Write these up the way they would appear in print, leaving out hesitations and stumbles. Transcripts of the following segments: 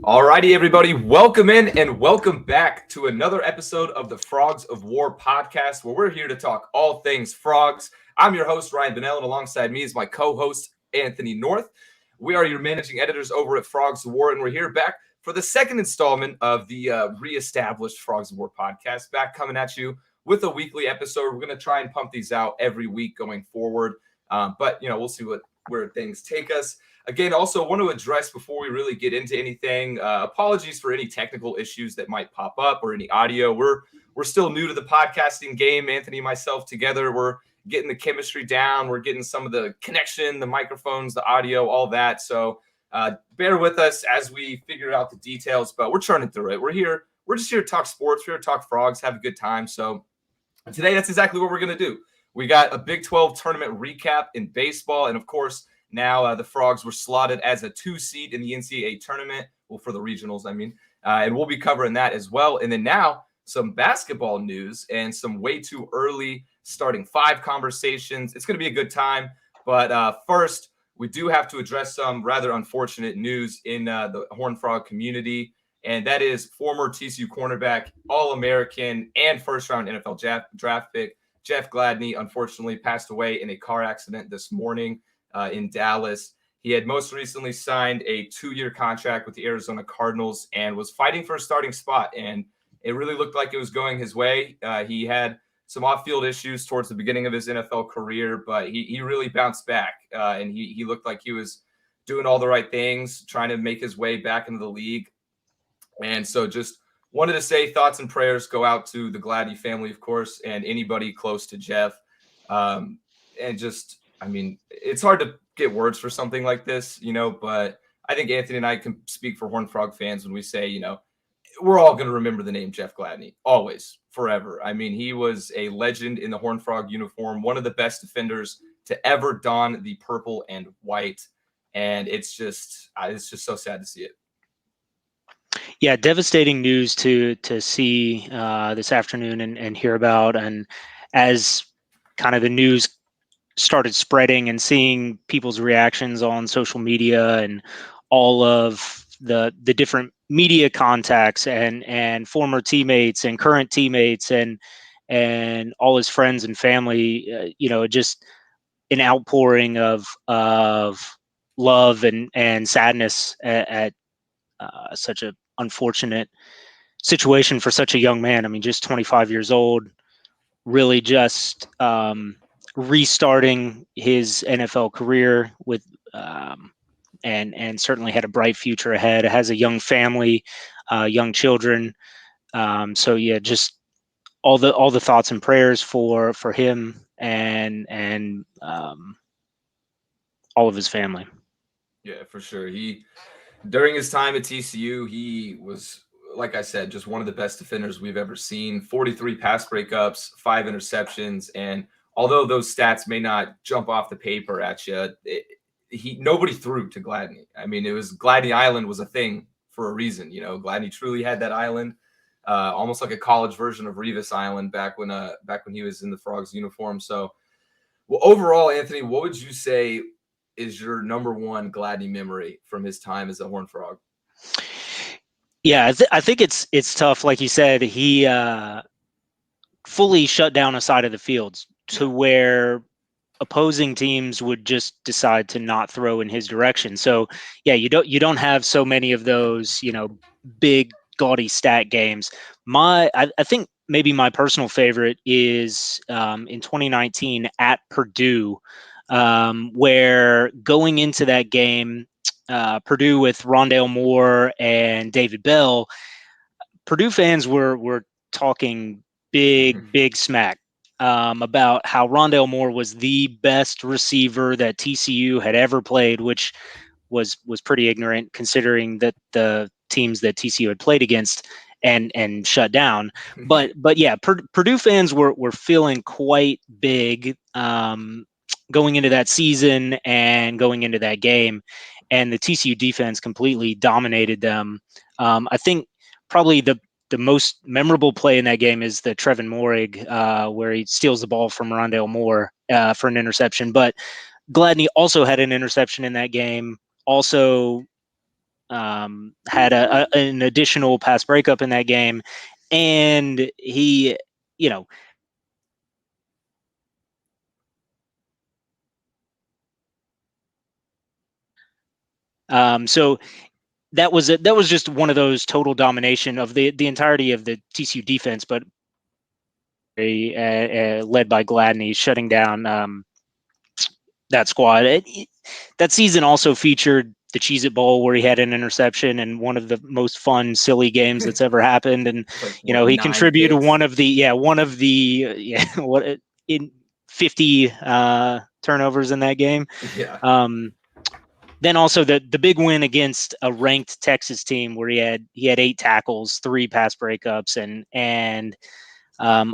Alrighty, everybody, welcome in and welcome back to another episode of the Frogs of War podcast, where we're here to talk all things frogs. I'm your host, Ryan Bennell, and alongside me is my co-host, Anthony North. We are your managing editors over at Frogs of War, and we're here back for the second installment of the reestablished Frogs of War podcast, back coming at you with a weekly episode. We're going to try and pump these out every week going forward, but we'll see where things take us. Again, also want to address before we really get into anything, apologies for any technical issues that might pop up or any audio. We're still new to the podcasting game. Anthony and myself together, we're getting the chemistry down. We're getting some of the connection, the microphones, the audio, all that. So bear with us as we figure out the details, but we're churning through it. We're here. We're just here to talk sports. We're here to talk frogs, have a good time. So today, that's exactly what we're going to do. We got a Big 12 tournament recap in baseball, and of course, now the Frogs were slotted as a 2 seed in the NCAA tournament. Well, for the regionals, I mean. And we'll be covering that as well. And then now some basketball news and some way too early starting five conversations. It's going to be a good time. But first, we do have to address some rather unfortunate news in the Horned Frog community. And that is former TCU cornerback, All-American, and first-round NFL draft pick Jeff Gladney, unfortunately passed away in a car accident this morning in Dallas. He had most recently signed a 2-year contract with the Arizona Cardinals and was fighting for a starting spot. And it really looked like it was going his way. He had some off-field issues towards the beginning of his NFL career, but he really bounced back. And he looked like he was doing all the right things, trying to make his way back into the league. And so just wanted to say thoughts and prayers go out to the Gladney family, of course, and anybody close to Jeff. And just, I mean, it's hard to get words for something like this, but I think Anthony and I can speak for Horned Frog fans when we say, we're all going to remember the name Jeff Gladney, always, forever. I mean, he was a legend in the Horned Frog uniform, one of the best defenders to ever don the purple and white. And it's just so sad to see it. Yeah, devastating news to see this afternoon and hear about. And as kind of the news started spreading and seeing people's reactions on social media and all of the different media contacts and former teammates and current teammates and all his friends and family, just an outpouring of love and sadness at such a unfortunate situation for such a young man. I mean, just 25 years old, really just restarting his NFL career with, and certainly had a bright future ahead. Has a young family, young children. So yeah, just all the thoughts and prayers for him and all of his family. Yeah, for sure. During his time at TCU, he was, like I said, just one of the best defenders we've ever seen. 43 pass breakups, 5 interceptions, and although those stats may not jump off the paper at you, nobody threw to Gladney. I mean, it was Gladney Island was a thing for a reason. Gladney truly had that island, almost like a college version of Revis Island back when he was in the Frogs uniform. So, well, overall, Anthony, what would you say is your number one Gladney memory from his time as a Horned Frog? Yeah, I think it's tough. Like you said, he fully shut down a side of the fields to where opposing teams would just decide to not throw in his direction. So yeah, you don't have so many of those, big gaudy stat games. I think maybe my personal favorite is in 2019 at Purdue, where going into that game, Purdue with Rondale Moore and David Bell, Purdue fans were talking big smack about how Rondale Moore was the best receiver that TCU had ever played, which was pretty ignorant considering that the teams that TCU had played against and shut down. But yeah, Purdue fans were feeling quite big going into that season and going into that game, and the TCU defense completely dominated them. I think probably the most memorable play in that game is the Trevin Moehrig, where he steals the ball from Rondale Moore for an interception. But Gladney also had an interception in that game. Also had an additional pass breakup in that game, and he, you know, so that was just one of those total domination of the entirety of the TCU defense, but led by Gladney shutting down that squad. That season also featured the Cheez It Bowl where he had an interception and one of the most fun, silly games that's ever happened. And, Like you what, know, he 9 contributed picks? one of the, what in 50 turnovers in that game. Yeah. Then also the big win against a ranked Texas team where he had 8 tackles, 3 pass breakups, and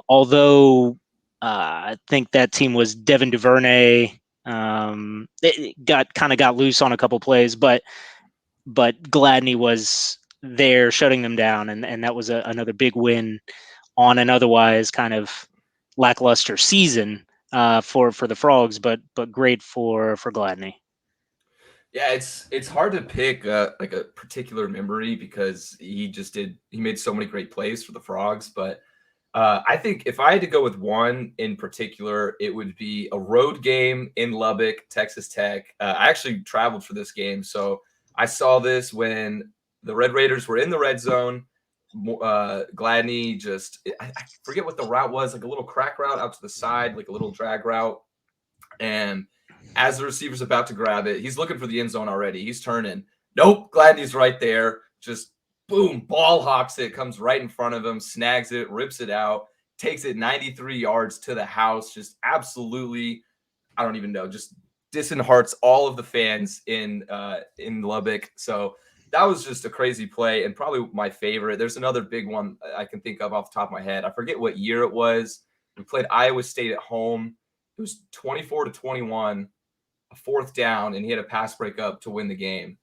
although I think that team was Devin Duvernay. It got loose on a couple plays, but Gladney was there shutting them down, and that was another big win on an otherwise kind of lackluster season for the Frogs, but great for Gladney. Yeah, it's hard to pick like a particular memory because he made so many great plays for the Frogs. But I think if I had to go with one in particular, it would be a road game in Lubbock, Texas Tech. I actually traveled for this game, so I saw this when the Red Raiders were in the red zone. Gladney I forget what the route was, like a little crack route out to the side, like a little drag route. And as the receiver's about to grab it, he's looking for the end zone already. He's turning. Nope, Gladney's right there. Just boom, ball hawks it, comes right in front of him, snags it, rips it out, takes it 93 yards to the house. Just absolutely, I don't even know, just dishearts all of the fans in Lubbock. So that was just a crazy play and probably my favorite. There's another big one I can think of off the top of my head. I forget what year it was. We played Iowa State at home. It was 24-21, a fourth down, and he had a pass breakup to win the game.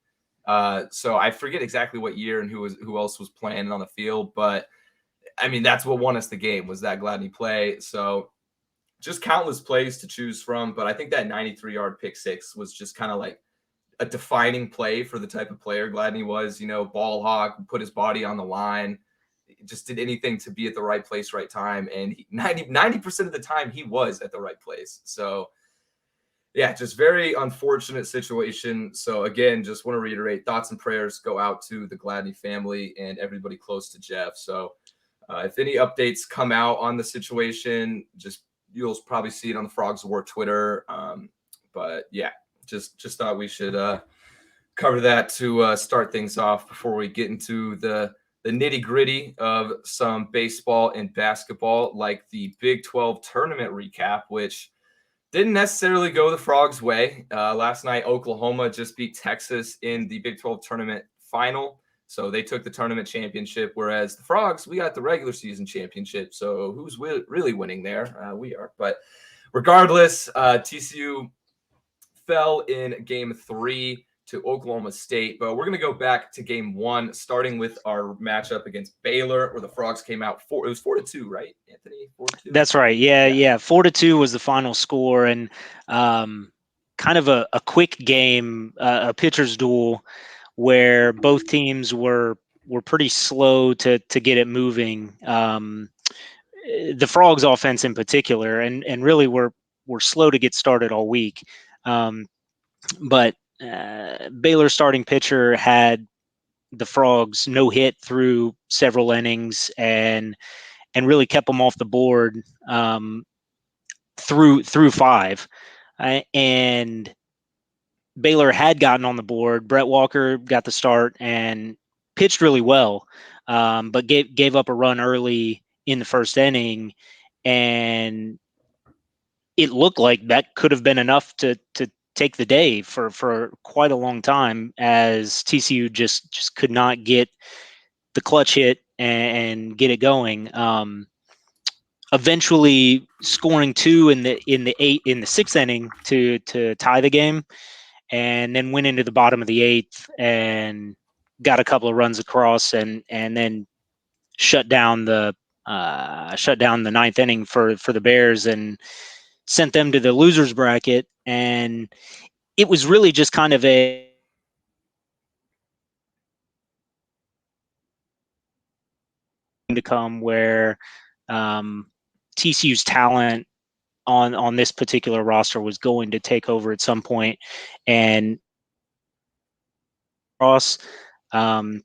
So I forget exactly what year and who else was playing on the field, but I mean that's what won us the game was that Gladney play. So just countless plays to choose from, but I think that 93-yard pick six was just kind of like a defining play for the type of player Gladney was. You know, ball hawk, put his body on the line, just did anything to be at the right place, right time, and 90% of the time he was at the right place. So yeah, just very unfortunate situation. So again, just want to reiterate, thoughts and prayers go out to the Gladney family and everybody close to Jeff. So if any updates come out on the situation, just you'll probably see it on the Frogs War Twitter. But yeah, just thought we should cover that to start things off before we get into the nitty gritty of some baseball and basketball, like the Big 12 tournament recap, which didn't necessarily go the Frogs' way. Last night, Oklahoma just beat Texas in the Big 12 tournament final. So they took the tournament championship, whereas the Frogs, we got the regular season championship. So who's really winning there? We are. But regardless, TCU fell in game 3 to Oklahoma State. But we're going to go back to game 1, starting with our matchup against Baylor, where the Frogs came out it was 4-2, right, Anthony? 4-2. That's right. Yeah. 4-2 was the final score, and kind of a quick game, a pitcher's duel, where both teams were pretty slow to get it moving. The Frogs offense in particular, and really were slow to get started all week. But Baylor starting pitcher had the Frogs no hit through several innings and really kept them off the board through 5. And Baylor had gotten on the board. Brett Walker got the start and pitched really well, but gave up a run early in the first inning, and it looked like that could have been enough to take the day for quite a long time, as TCU just could not get the clutch hit and get it going. Eventually scoring 2 in the 6th inning to tie the game, and then went into the bottom of the 8th and got a couple of runs across, and then shut down the 9th inning for the Bears and sent them to the losers bracket. And it was really just kind of to come where TCU's talent on this particular roster was going to take over at some point, and Ross, and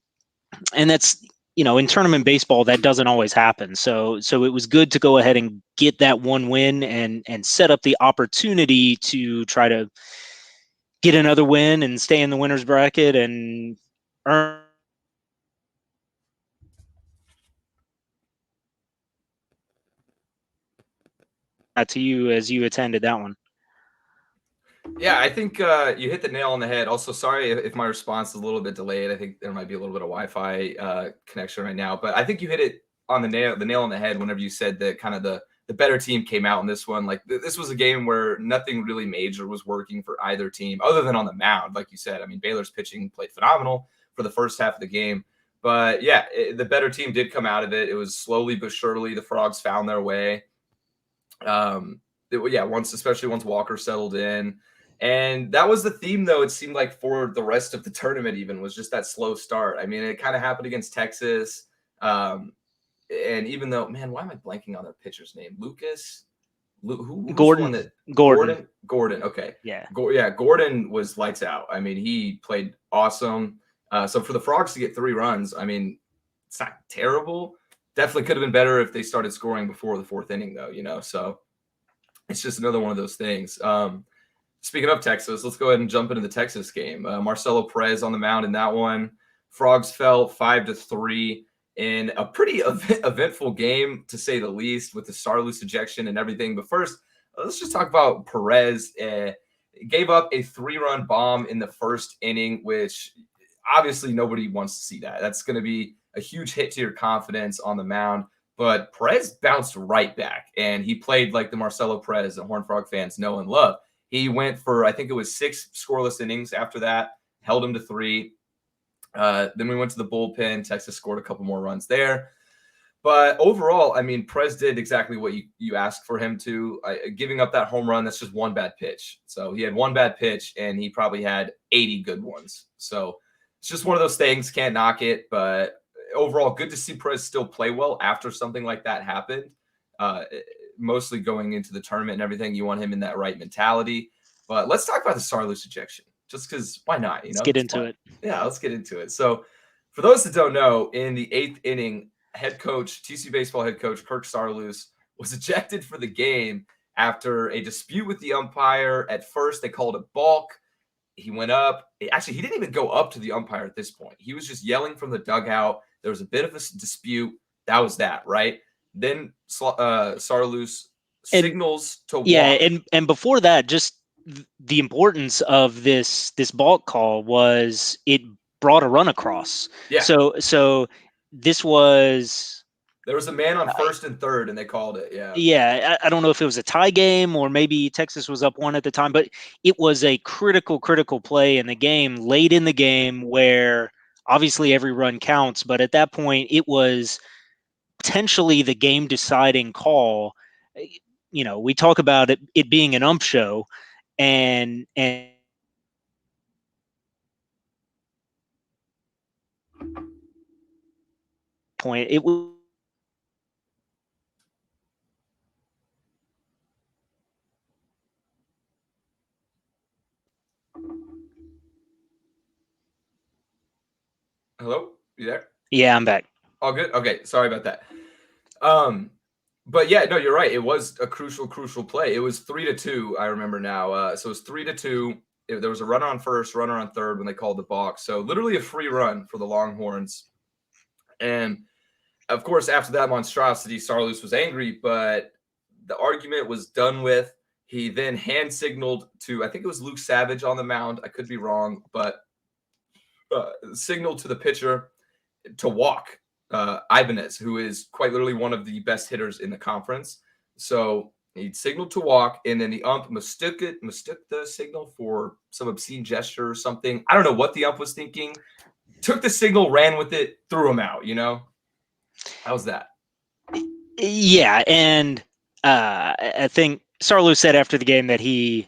that's, in tournament baseball that doesn't always happen. So it was good to go ahead and get that one win and set up the opportunity to try to get another win and stay in the winner's bracket and earn that to you as you attended that one. Yeah, I think you hit the nail on the head. Also, sorry if my response is a little bit delayed. I think there might be a little bit of Wi-Fi connection right now, but I think you hit it on the nail on the head whenever you said that kind of the better team came out in this one. Like this was a game where nothing really major was working for either team, other than on the mound. Like you said, I mean, Baylor's pitching played phenomenal for the first half of the game, but yeah, the better team did come out of it. It was slowly but surely the Frogs found their way. Especially once Walker settled in. And that was the theme, though, it seemed like for the rest of the tournament, even was just that slow start. I mean, it kind of happened against Texas. And even though, man, why am I blanking on their pitcher's name? Lucas? Who's the one that Gordon. Okay. Yeah. Gordon was lights out. I mean, he played awesome. So for the Frogs to get 3 runs, I mean, it's not terrible. Definitely could have been better if they started scoring before the 4th inning, though, so it's just another one of those things. Speaking of Texas, let's go ahead and jump into the Texas game. Marcelo Perez on the mound in that one. Frogs fell 5-3 in a pretty eventful game, to say the least, with the Sarloos ejection and everything. But first, let's just talk about Perez. Gave up a 3-run bomb in the first inning, which obviously nobody wants to see that. That's going to be a huge hit to your confidence on the mound. But Perez bounced right back, and he played like the Marcelo Perez that Horned Frog fans know and love. He went for, I think it was 6 scoreless innings after that, held him to 3. Then we went to the bullpen. Texas scored a couple more runs there. But overall, I mean, Perez did exactly what you asked for him to. Giving up that home run, that's just one bad pitch. So he had one bad pitch, and he probably had 80 good ones. So it's just one of those things. Can't knock it, but overall, good to see Perez still play well after something like that happened. Mostly going into the tournament and everything, you want him in that right mentality. But let's talk about the Sarloos ejection, just because why not? Let's get into it. Yeah, let's get into it. So for those that don't know, in the 8th inning, TCU baseball head coach Kirk Sarloos was ejected for the game after a dispute with the umpire. At first, they called it balk. He went up. Actually, he didn't even go up to the umpire at this point. He was just yelling from the dugout. There was a bit of a dispute. That was that, right? Then Sarloos signals to walk. Yeah, and before that, just the importance of this balk call was it brought a run across. Yeah. So this was, there was a man on first and third, and they called it. Yeah. Yeah, I don't know if it was a tie game or maybe Texas was up 1 at the time, but it was a critical play in the game, late in the game, where obviously every run counts. But at that point, it was potentially the game deciding call. We talk about it being an ump show, and point it was. Hello, you there? Yeah, I'm back. All good. Okay, sorry about that. But yeah, no, you're right. It was a crucial play. It was 3-2. I remember now. So it was 3-2. There was a runner on first, runner on third when they called the balk. So literally a free run for the Longhorns. And of course, after that monstrosity, Sarloos was angry, but the argument was done with. He then hand signaled to, I think it was Luke Savage on the mound. I could be wrong, but signaled to the pitcher to walk Ibanez, who is quite literally one of the best hitters in the conference. So he signaled to walk, and then the ump mistook the signal for some obscene gesture or something. I don't know what the ump was thinking. Took the signal, ran with it, threw him out. How's that? Yeah, and I think Sarloos said after the game that he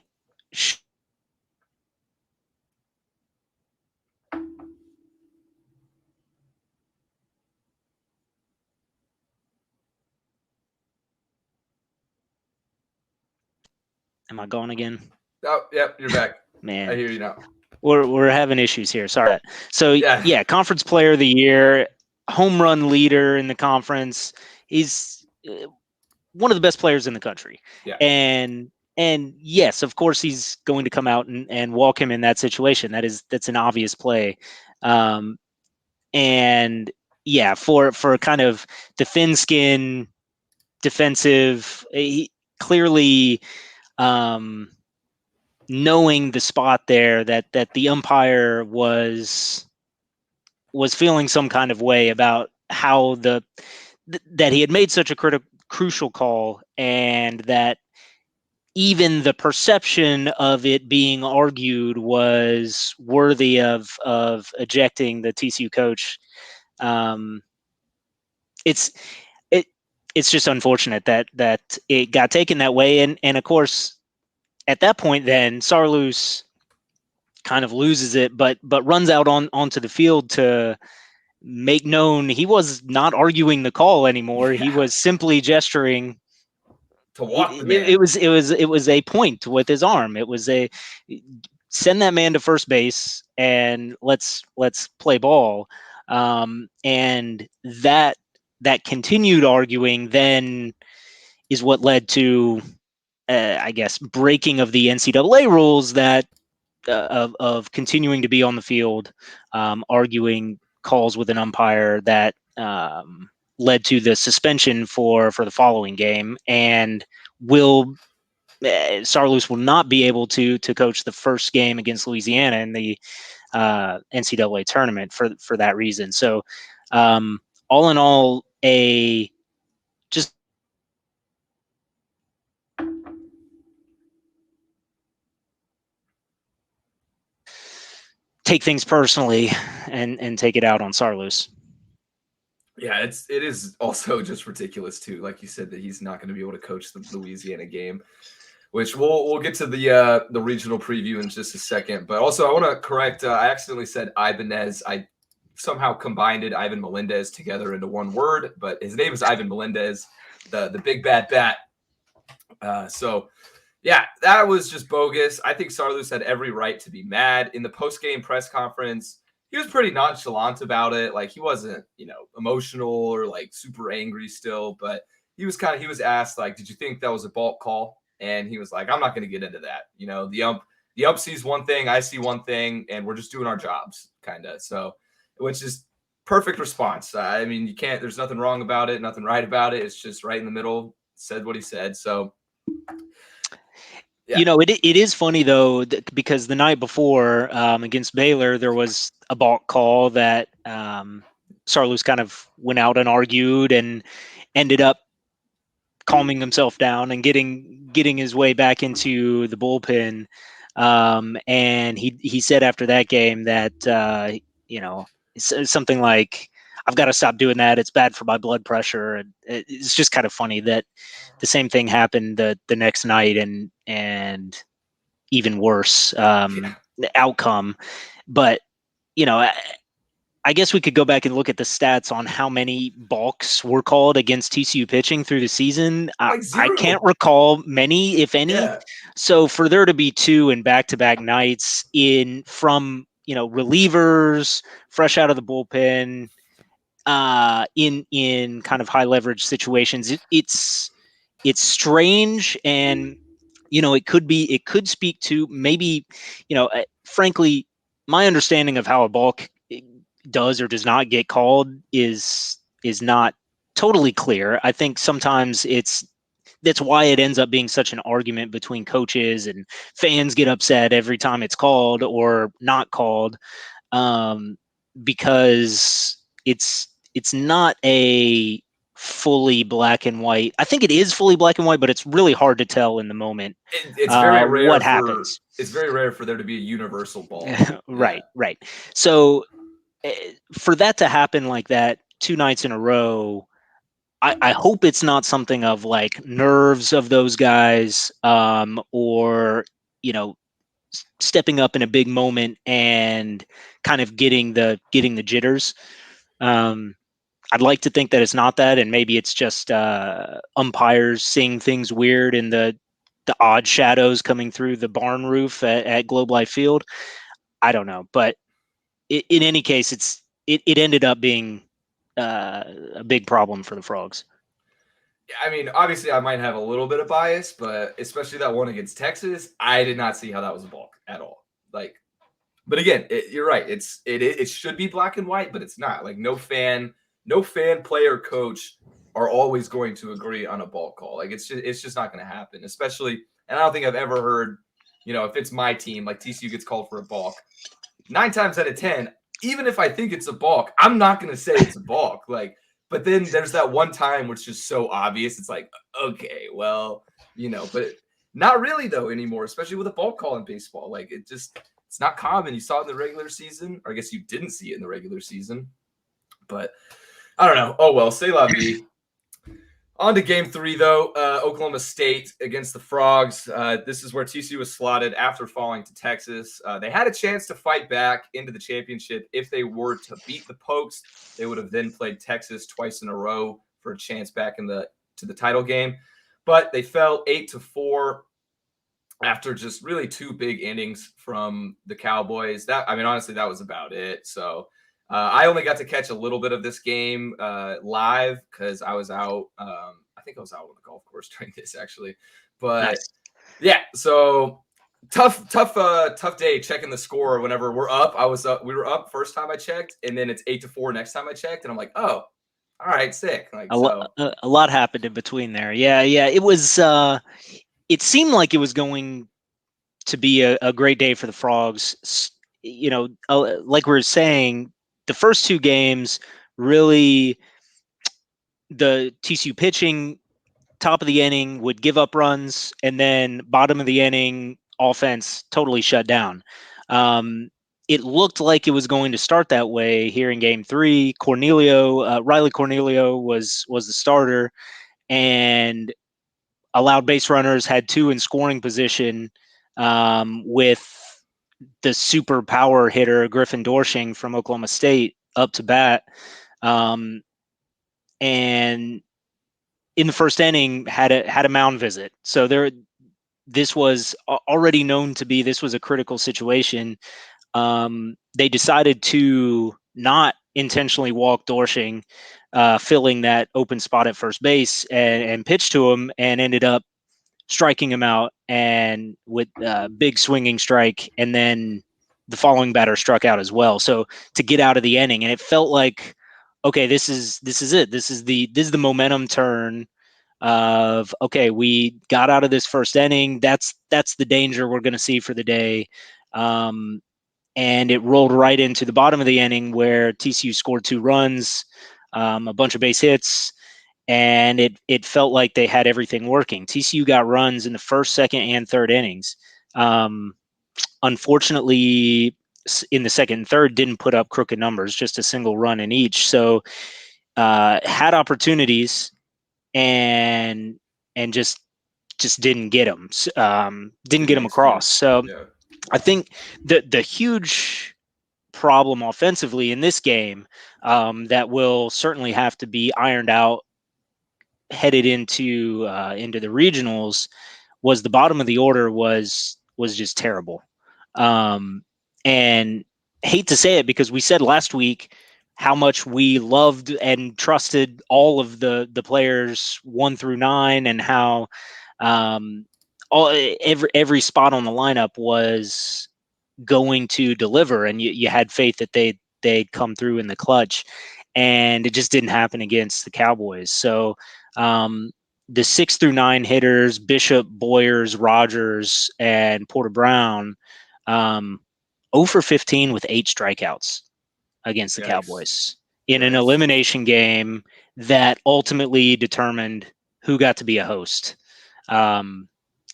Am I gone again? Oh, yep, you're back. I Man, hear you now. we're having issues here. Sorry. So Yeah, yeah, conference player of the year, home run leader in the conference. He's one of the best players in the country. yeah. And yes, of course he's going to come out and walk him in that situation. That's an obvious play. Um, and yeah, for kind of the thin skin defensive, he clearly um, knowing the spot there that the umpire was feeling some kind of way about how that he had made such a crucial call, and that even the perception of it being argued was worthy of ejecting the TCU coach. Um, it's it it's just unfortunate that it got taken that way, and of course at that point then Sarloos kind of loses it, but runs out onto the field to make known he was not arguing the call anymore. He Yeah. was simply gesturing. To walk the It man. was a point with his arm. It was a send that man to first base and let's play ball. And that continued arguing then is what led to I guess breaking of the NCAA rules that of continuing to be on the field, arguing calls with an umpire that led to the suspension for the following game, and will Sarloos will not be able to coach the first game against Louisiana in the NCAA tournament for that reason. So, all in all, a just take things personally and take it out on Sarloos. Yeah, it is also just ridiculous too. Like you said, that he's not going to be able to coach the Louisiana game, which we'll get to the regional preview in just a second. But also, I want to correct. I accidentally said Ibanez. I somehow combined it, Ivan Melendez, together into one word, but his name is Ivan Melendez, the big bad bat. So yeah, that was just bogus. I think Sarloos had every right to be mad in the post game press conference. He was pretty nonchalant about it. Like he wasn't, emotional or like super angry still, but he was asked like, "Did you think that was a balk call?" And he was like, "I'm not going to get into that. The ump sees one thing, I see one thing, and we're just doing our jobs, kind of." So, which is perfect response. I mean, you can't. There's nothing wrong about it, nothing right about it. It's just right in the middle. Said what he said. So yeah, It is funny though because the night before against Baylor, there was a balk call that Sarloos kind of went out and argued and ended up calming himself down and getting his way back into the bullpen. And he said after that game that something like, "I've got to stop doing that. It's bad for my blood pressure." And it's just kind of funny that the same thing happened the next night, and even worse yeah. outcome. But you know, I guess we could go back and look at the stats on how many balks were called against TCU pitching through the season. Like I can't zero. recall many, if any. Yeah. So for there to be two in back-to-back nights in from relievers fresh out of the bullpen, in kind of high leverage situations, it's strange. And it could speak to maybe frankly, my understanding of how a balk does or does not get called is not totally clear. I think sometimes that's why it ends up being such an argument between coaches, and fans get upset every time it's called or not called, um, because it's not a fully black and white. I think it is fully black and white, but it's really hard to tell in the moment It's very rare what for happens. there to be a universal balk. Yeah. Right, right. So for that to happen like that 2 nights in a row, I hope it's not something of like nerves of those guys, or you know stepping up in a big moment and kind of getting the jitters. Um, I'd like to think that it's not that, and maybe it's just umpires seeing things weird in the the odd shadows coming through the barn roof at Globe Life Field. I don't know, but in any case, it ended up being a big problem for the Frogs. I mean, obviously, I might have a little bit of bias, but especially that one against Texas, I did not see how that was a balk at all. Like, but again, you're right. It should be black and white, but it's not. Like, no fan, player, coach are always going to agree on a balk call. Like, it's just not going to happen. Especially, and I don't think I've ever heard, if it's my team, like TCU gets called for a balk, 9 times out of 10, even if I think it's a balk, I'm not going to say it's a balk. Like, but then there's that one time where it's just so obvious. It's like, okay, well, but not really though anymore, especially with a balk call in baseball. Like, it's not common. You saw it in the regular season, or I guess you didn't see it in the regular season. But I don't know. Oh well, say la vie. On to game 3, though. Oklahoma State against the Frogs. This is where TCU was slotted after falling to Texas. They had a chance to fight back into the championship if they were to beat the Pokes. They would have then played Texas twice in a row for a chance back to the title game. But they fell 8-4 after just really 2 big innings from the Cowboys. Honestly, that was about it. So I only got to catch a little bit of this game live because I was out. I think I was out on the golf course during this actually, but Nice. yeah. So tough day checking the score. Whenever we're up, I was up. We were up first time I checked, and then it's 8-4 next time I checked, and I'm like, oh, all right, sick. Like A lot happened in between there. Yeah. It was. It seemed like it was going to be a great day for the Frogs. Like we were saying, the first 2 games really, the TCU pitching, top of the inning would give up runs, and then bottom of the inning offense totally shut down. It looked like it was going to start that way here in Game 3. Riley Cornelio was the starter, and allowed base runners, had 2 in scoring position, with the super power hitter Griffin Dorshing from Oklahoma State up to bat. And in the first inning had a mound visit. So this was already known to be, this was a critical situation. They decided to not intentionally walk Dorshing, filling that open spot at first base, and pitch to him, and ended up striking him out, and with a big swinging strike, and then the following batter struck out as well. So to get out of the inning, and it felt like, okay, this is it. This is the momentum turn of, okay, we got out of this first inning. That's the danger we're going to see for the day. And it rolled right into the bottom of the inning where TCU scored 2 runs, a bunch of base hits, and it felt like they had everything working. TCU got runs in the first, second, and third innings. Unfortunately, in the second and third, didn't put up crooked numbers, just a single run in each. So had opportunities, and just didn't get them. Didn't get them across. So yeah. I think the huge problem offensively in this game, that will certainly have to be ironed out headed into the regionals, was the bottom of the order was just terrible. And hate to say it, because we said last week how much we loved and trusted all of the players 1 through 9, and how all every spot on the lineup was going to deliver, and you had faith that they'd come through in the clutch, and it just didn't happen against the Cowboys. So the 6 through 9 hitters, Bishop, Boyers, Rogers, and Porter Brown, 0 for 15 with 8 strikeouts against the Yikes. Cowboys in an Yikes. elimination game that ultimately determined who got to be a host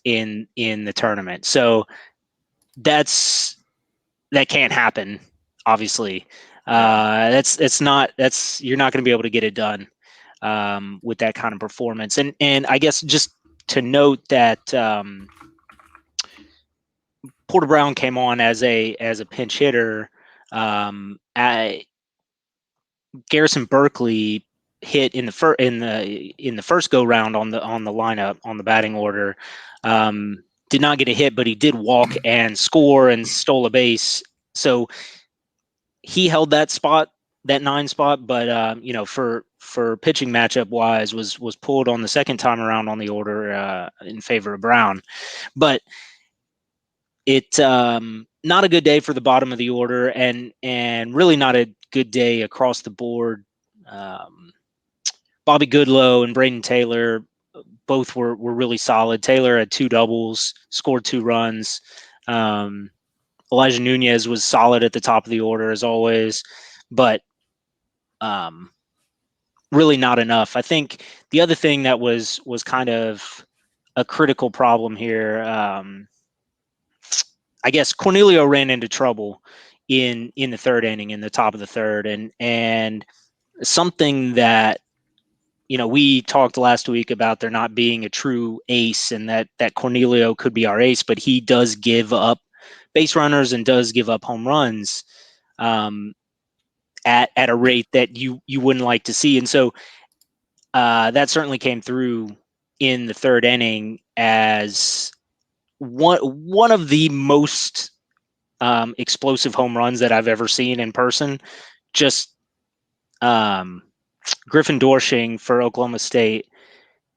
in the tournament. So that can't happen, obviously. You're not going to be able to get it done with that kind of performance. And I guess just to note that Porter Brown came on as a pinch hitter. Garrison Berkeley hit in the first go round on the lineup on the batting order. Did not get a hit, but he did walk and score and stole a base. So he held that spot, that 9 spot, but for pitching matchup wise, was pulled on the second time around on the order in favor of Brown. But it not a good day for the bottom of the order, and really not a good day across the board. Bobby Goodlow and Braden Taylor both were really solid. Taylor had 2 doubles, scored 2 runs. Elijah Nunez was solid at the top of the order as always, but really not enough. I think the other thing that was kind of a critical problem here, I guess Cornelio ran into trouble in the third inning, in the top of the third, and something that we talked last week about there not being a true ace, and that Cornelio could be our ace, but he does give up base runners and does give up home runs at a rate that you wouldn't like to see. And so that certainly came through in the third inning as one of the most explosive home runs that I've ever seen in person. Just Griffin Dorshing for Oklahoma State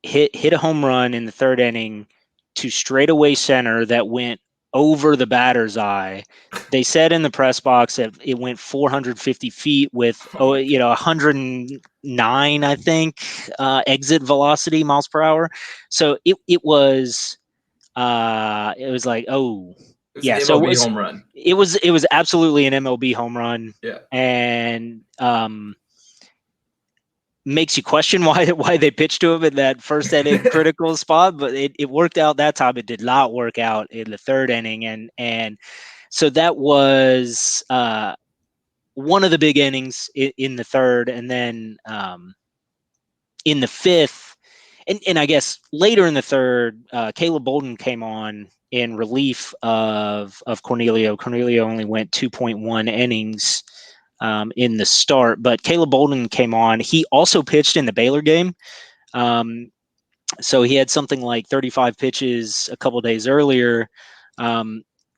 hit a home run in the third inning to straightaway center that went over the batter's eye. They said in the press box that it went 450 feet with 109, I think, exit velocity miles per hour. So it was like, oh It was an yeah. So MLB home run. it was absolutely an MLB home run. Yeah. And makes you question why they pitched to him in that first inning critical spot, but it worked out that time. It did not work out in the third inning, and so that was one of the big innings in the third. And then in the fifth, and I guess later in the third, Caleb Bolden came on in relief of Cornelio. Cornelio only went 2.1 innings in the start, but Caleb Bolden came on. He also pitched in the Baylor game. So he had something like 35 pitches a couple days earlier.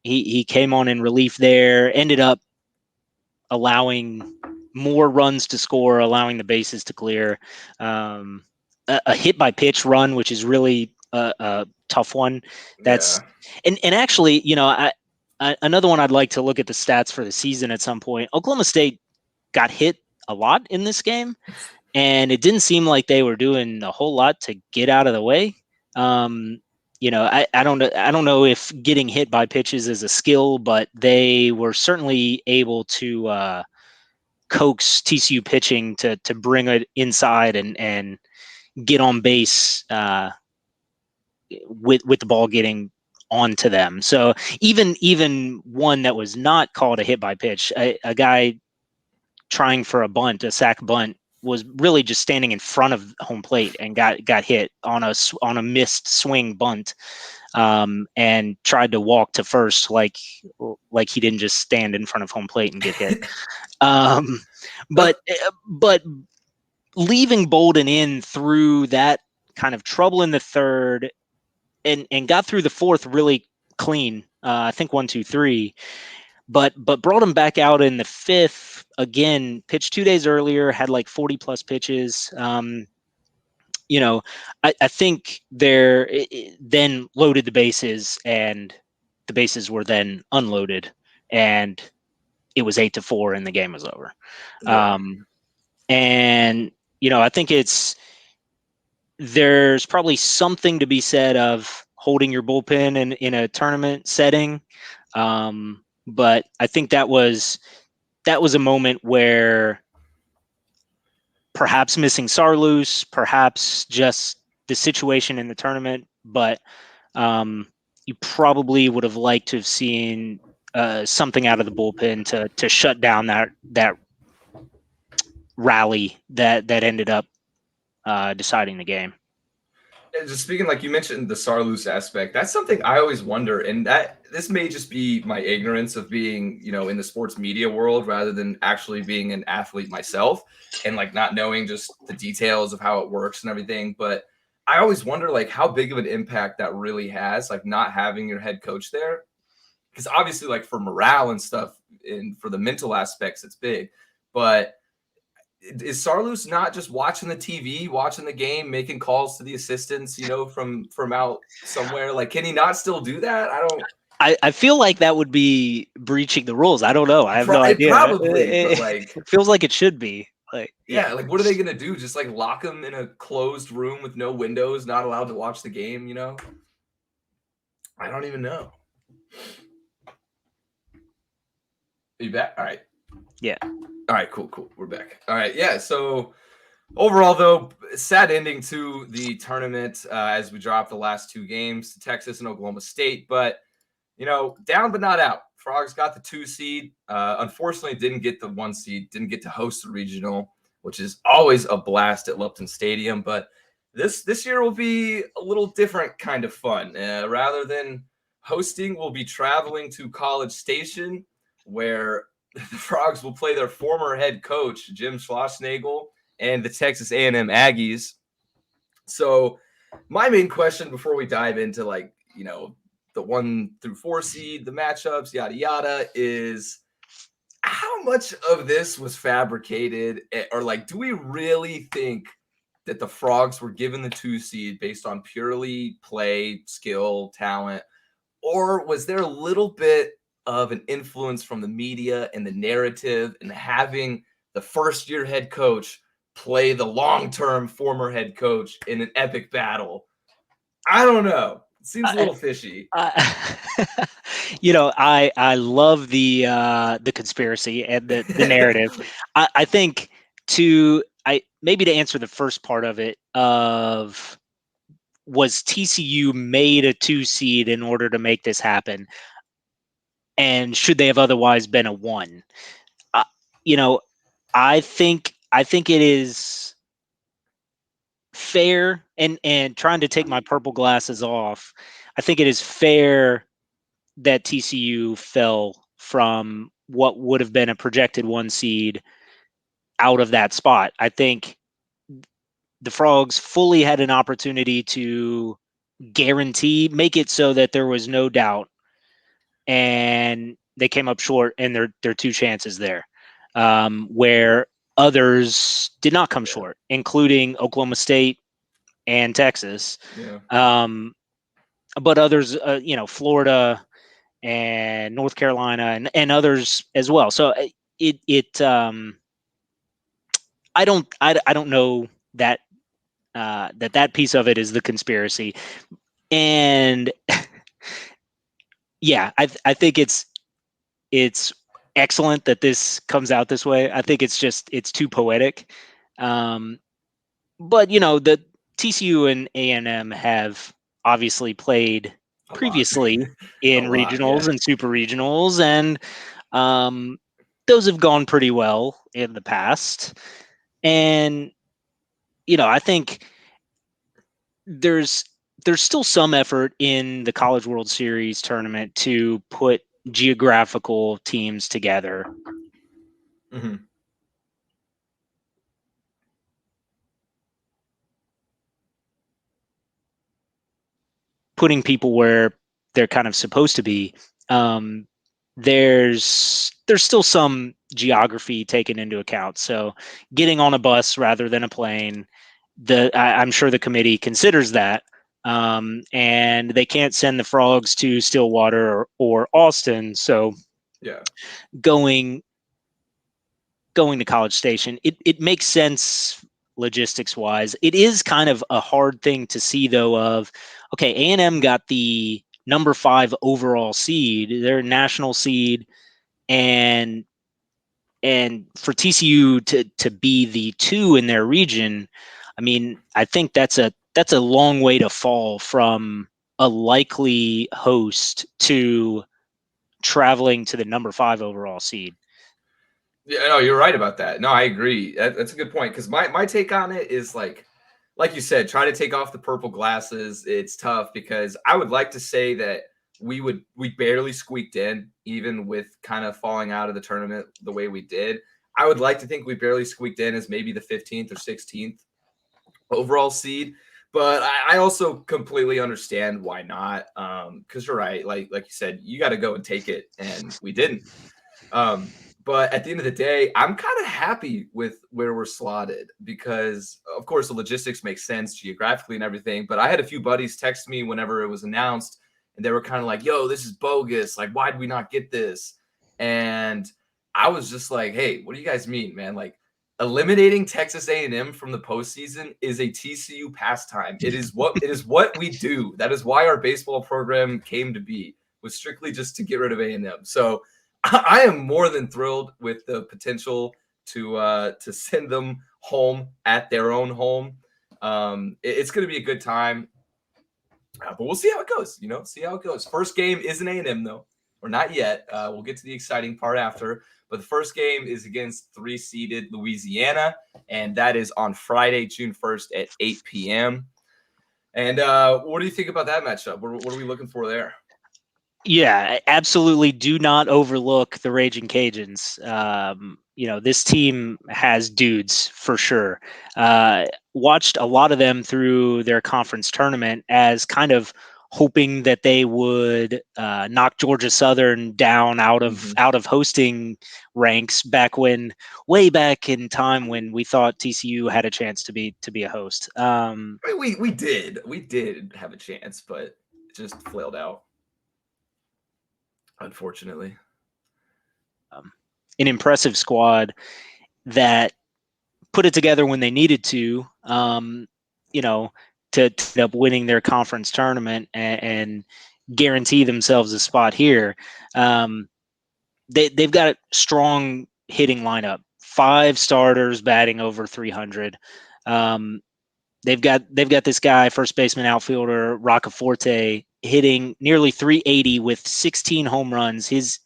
He came on in relief there, ended up allowing more runs to score, allowing the bases to clear. A hit by pitch run, which is really a tough one. That's and actually, another one I'd like to look at the stats for the season at some point. Oklahoma State got hit a lot in this game, and it didn't seem like they were doing a whole lot to get out of the way. I don't know if getting hit by pitches is a skill, but they were certainly able to coax TCU pitching to bring it inside and get on base with the ball getting onto them. So even one that was not called a hit by pitch, a guy trying for a sack bunt, was really just standing in front of home plate and got hit on a missed swing bunt, and tried to walk to first like he didn't just stand in front of home plate and get hit. But leaving Bolden in through that kind of trouble in the third, and got through the fourth really clean. I think 1, 2, 3. But brought him back out in the fifth again. Pitched 2 days earlier, had like 40 plus pitches. I think then loaded the bases, and the bases were then unloaded, and it was 8-4, and the game was over. Yeah. And I think there's probably something to be said of holding your bullpen in a tournament setting. But I think that was a moment where perhaps missing Sarloos, perhaps just the situation in the tournament, but you probably would have liked to have seen something out of the bullpen to shut down that rally that ended up deciding the game. just speaking, like you mentioned, the Sarloos aspect, that's something I always wonder. And that this may just be my ignorance of being, in the sports media world rather than actually being an athlete myself and like not knowing just the details of how it works and everything. But I always wonder like how big of an impact that really has, like not having your head coach there. Because obviously, like for morale and stuff and for the mental aspects, it's big. But is Sarloos not just watching the TV, watching the game, making calls to the assistants, from out somewhere? Like, can he not still do that? I don't. I feel like that would be breaching the rules. I don't know. I have no idea. Probably, but like, It feels like it should be. Like, yeah. yeah, like what are they gonna do? Just like lock him in a closed room with no windows, not allowed to watch the game? I don't even know. Are you back? All right. Yeah. All right. Cool. We're back. All right. Yeah. So overall, though, sad ending to the tournament as we dropped the last two games to Texas and Oklahoma State. But, down but not out. Frogs got the 2 seed. Unfortunately, didn't get the 1 seed, didn't get to host the regional, which is always a blast at Lupton Stadium. But this year will be a little different kind of fun. Rather than hosting, we'll be traveling to College Station, where the Frogs will play their former head coach, Jim Schlossnagel, and the Texas A&M Aggies. So my main question before we dive into the 1 through 4 seed, the matchups, yada yada, is how much of this was fabricated, or like do we really think that the Frogs were given the 2 seed based on purely play, skill, talent, or was there a little bit of an influence from the media and the narrative and having the first year head coach play the long-term former head coach in an epic battle? I don't know. It seems a little fishy. I love the conspiracy and the narrative. I think maybe to answer the first part of it, of was TCU made a 2 seed in order to make this happen, and should they have otherwise been a 1? Uh, you know, I think it is fair, and trying to take my purple glasses off, I think it is fair that TCU fell from what would have been a projected 1 seed out of that spot. I think the Frogs fully had an opportunity to make it so that there was no doubt, and they came up short in their 2 chances there, where others did not come short, including Oklahoma State and Texas. Yeah. But others, Florida and North Carolina and others as well. So I don't know that that piece of it is the conspiracy. And yeah, I think it's excellent that this comes out this way. I think it's too poetic. But the TCU and A&M have obviously played A lot. previously A in lot, regionals yeah. and super regionals, and those have gone pretty well in the past. And I think there's still some effort in the College World Series tournament to put geographical teams together. Mm-hmm. Putting people where they're kind of supposed to be. Um, there's still some geography taken into account. So getting on a bus rather than a plane, I'm sure the committee considers that. And they can't send the Frogs to Stillwater or Austin. So Yeah. going to College Station, it makes sense logistics wise. It is kind of a hard thing to see though, of okay, A&M got the number 5 overall seed, their national seed, and for TCU to be the 2 in their region, I mean, I think that's a long way to fall from a likely host to traveling to the number 5 overall seed. Yeah, no, you're right about that. No, I agree. That's a good point, because my take on it is like like you said, try to take off the purple glasses. It's tough because I would like to say that we barely squeaked in, even with kind of falling out of the tournament the way we did. I would like to think we barely squeaked in as maybe the 15th or 16th overall seed. But I also completely understand why not. Because you're right, like you said, you got to go and take it, and we didn't. But at the end of the day, I'm kind of happy with where we're slotted because, of course, the logistics make sense geographically and everything. But I had a few buddies text me whenever it was announced, and they were kind of like, "Yo, this is bogus. Like, why did we not get this?" And I was just like, "Hey, what do you guys mean, man? Like, eliminating Texas A&M from the postseason is a TCU pastime. It is what we do. That is why our baseball program came to be, was strictly just to get rid of A&M. So I am more than thrilled with the potential to send them home at their own home. It's going to be a good time, but we'll see how it goes. See how it goes. First game is an A&M though, or not yet. We'll get to the exciting part after. But the first game is against 3-seeded Louisiana, and that is on Friday, June 1st at 8 p.m. And what do you think about that matchup? What are we looking for there? Yeah, absolutely. Do not overlook the Raging Cajuns. This team has dudes for sure. Watched a lot of them through their conference tournament as kind of hoping that they would knock Georgia Southern down out of hosting ranks way back in time when we thought TCU had a chance to be a host. I mean, we did have a chance, but it just flailed out, unfortunately. An impressive squad that put it together when they needed to, to end up winning their conference tournament and guarantee themselves a spot here. They've got a strong hitting lineup, 5 starters batting over 300. They've got this guy, first baseman outfielder Roccaforte, hitting nearly 380 with 16 home runs. His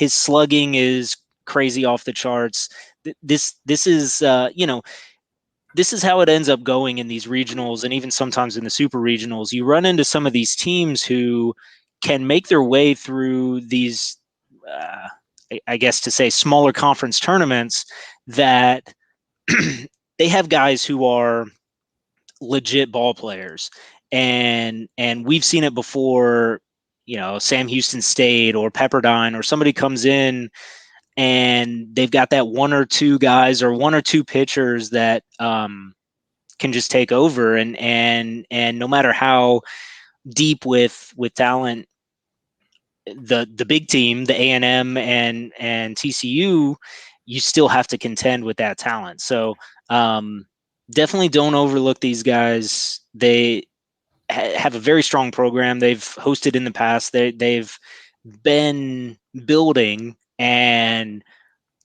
slugging is crazy off the charts. This is this is how it ends up going in these regionals and even sometimes in the super regionals. You run into some of these teams who can make their way through these, I guess to say, smaller conference tournaments that they have guys who are legit ball players. And we've seen it before, Sam Houston State or Pepperdine, or somebody comes in and they've got that one or two guys or one or two pitchers that can just take over, and no matter how deep with talent the big team, the A&M and TCU, you still have to contend with that talent. So definitely don't overlook these guys. They have a very strong program. They've hosted in the past. They've been building, and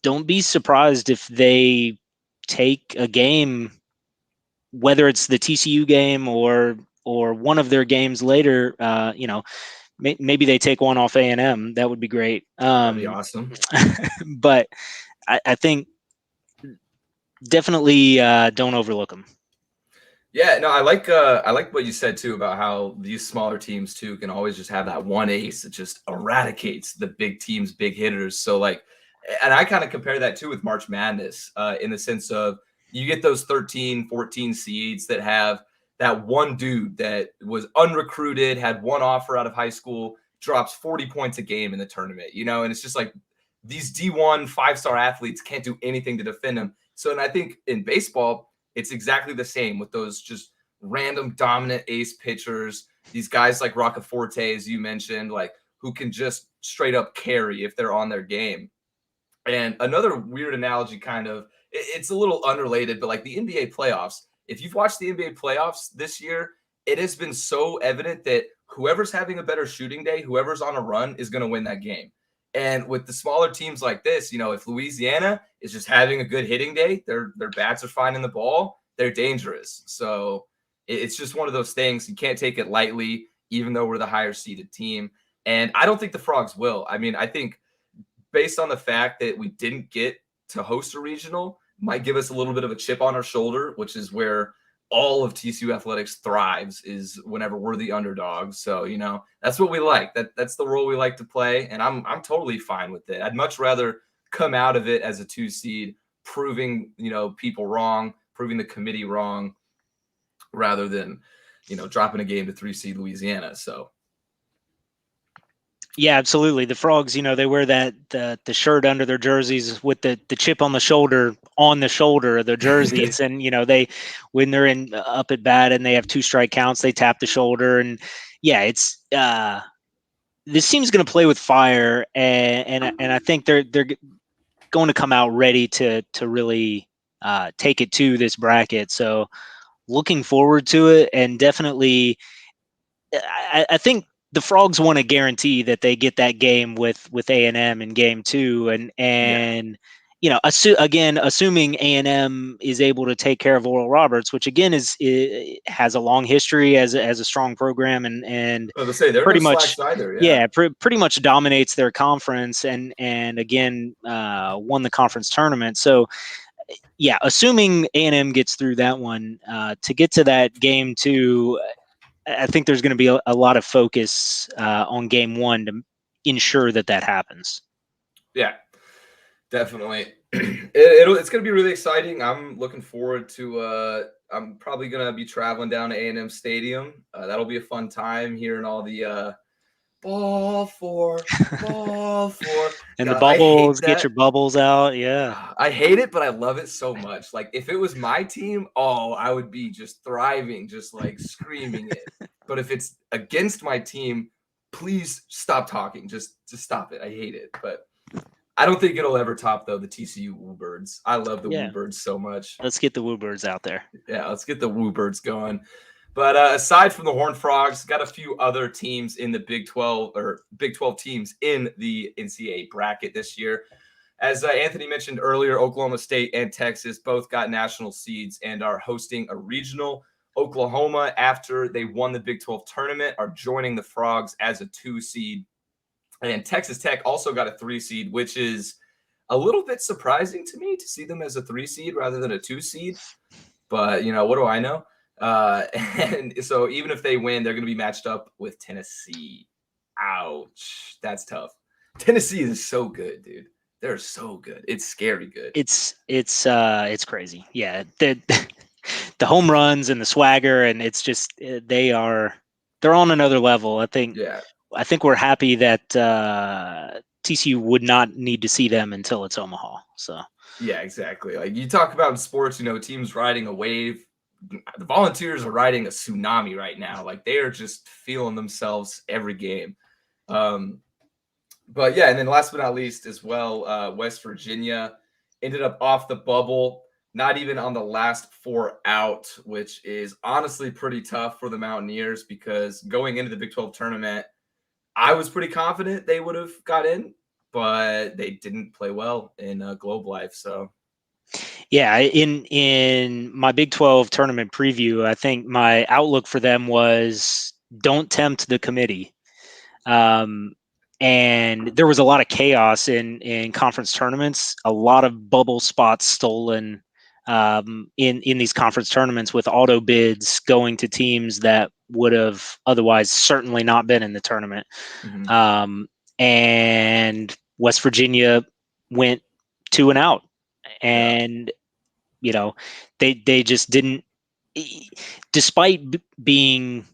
don't be surprised if they take a game, whether it's the TCU game or one of their games later. Maybe they take one off A&M. That would be great. That'd be awesome. But I think definitely don't overlook them. Yeah, no, I like what you said too about how these smaller teams too can always just have that one ace that just eradicates the big teams, big hitters. So like, and I kind of compare that too with March Madness, in the sense of you get those 13, 14 seeds that have that one dude that was unrecruited, had one offer out of high school, drops 40 points a game in the tournament, and it's just like these D1 5-star athletes can't do anything to defend them. So, and I think in baseball, it's exactly the same with those just random dominant ace pitchers. These guys like Roccaforte, as you mentioned, like who can just straight up carry if they're on their game. And another weird analogy, kind of, it's a little unrelated, but like the NBA playoffs. If you've watched the NBA playoffs this year, it has been so evident that whoever's having a better shooting day, whoever's on a run, is going to win that game. And with the smaller teams like this, if Louisiana is just having a good hitting day, their bats are finding the ball, they're dangerous. So it's just one of those things. You can't take it lightly, even though we're the higher seeded team. And I don't think the Frogs will. I mean, I think based on the fact that we didn't get to host a regional might give us a little bit of a chip on our shoulder, which is where all of TCU athletics thrives is whenever we're the underdogs. So, you know, that's what we like. That's the role we like to play. And I'm totally fine with it. I'd much rather come out of it as a 2 seed, proving, you know, people wrong, proving the committee wrong, rather than, you know, dropping a game to 3 seed Louisiana. So Yeah, absolutely. The Frogs, they wear that the shirt under their jerseys with the chip on the shoulder of their jerseys, and they, when they're in up at bat and they have 2 strike counts, they tap the shoulder, and yeah, it's this team's going to play with fire, and I think they're going to come out ready to really take it to this bracket. So looking forward to it, and definitely I think the Frogs want to guarantee that they get that game with A&M in game 2, yeah. and assuming A&M is able to take care of Oral Roberts, which again has a long history as a strong program, and Well, to say they're no pretty much, slacks either. Yeah. yeah, pretty much dominates their conference, and again won the conference tournament. So yeah, assuming A&M gets through that one, to get to that game 2, I think there's going to be a lot of focus on game 1 to ensure that happens. Yeah, definitely. It's going to be really exciting. I'm looking forward to. I'm probably going to be traveling down to A&M Stadium. That'll be a fun time hearing all the ball for. And the God, I hate bubbles, get that. your bubbles out. Yeah. I hate it, but I love it so much. Like if it was my team, oh, I would be just thriving, just like screaming it. But if it's against my team, please stop talking. Just stop it. I hate it. But I don't think it'll ever top though the TCU Woobirds. I love the Yeah. Woobirds so much. Let's get the Woobirds out there. Yeah, let's get the Woobirds going. But aside from the Horned Frogs, got a few other teams in the Big 12 or Big 12 teams in the NCAA bracket this year. As Anthony mentioned earlier, Oklahoma State and Texas both got national seeds and are hosting a regional. Oklahoma, after they won the Big 12 tournament, are joining the Frogs as a 2 seed. And Texas Tech also got a 3 seed, which is a little bit surprising to me to see them as a 3 seed rather than a 2 seed. But, you know, what do I know? And so even if they win, they're going to be matched up with Tennessee. Ouch. That's tough. Tennessee is so good, dude. They're so good. It's scary good. It's crazy. Yeah. The home runs and the swagger, and it's just they're on another level. Yeah. I think we're happy that TCU would not need to see them until it's Omaha. So Yeah, exactly. Like you talk about in sports, you know, teams riding a wave. The Volunteers are riding a tsunami right now. Like they are just feeling themselves every game. But yeah, and then last but not least as well, West Virginia ended up off the bubble, not even on the last 4 out, which is honestly pretty tough for the Mountaineers because going into the Big 12 tournament, I was pretty confident they would have got in, but they didn't play well in Globe Life. So yeah, in my Big 12 tournament preview, I think my outlook for them was don't tempt the committee. And there was a lot of chaos in conference tournaments, a lot of bubble spots stolen in these conference tournaments, with auto bids going to teams that would have otherwise certainly not been in the tournament. And West Virginia went 2 and out, and they just didn't, despite being,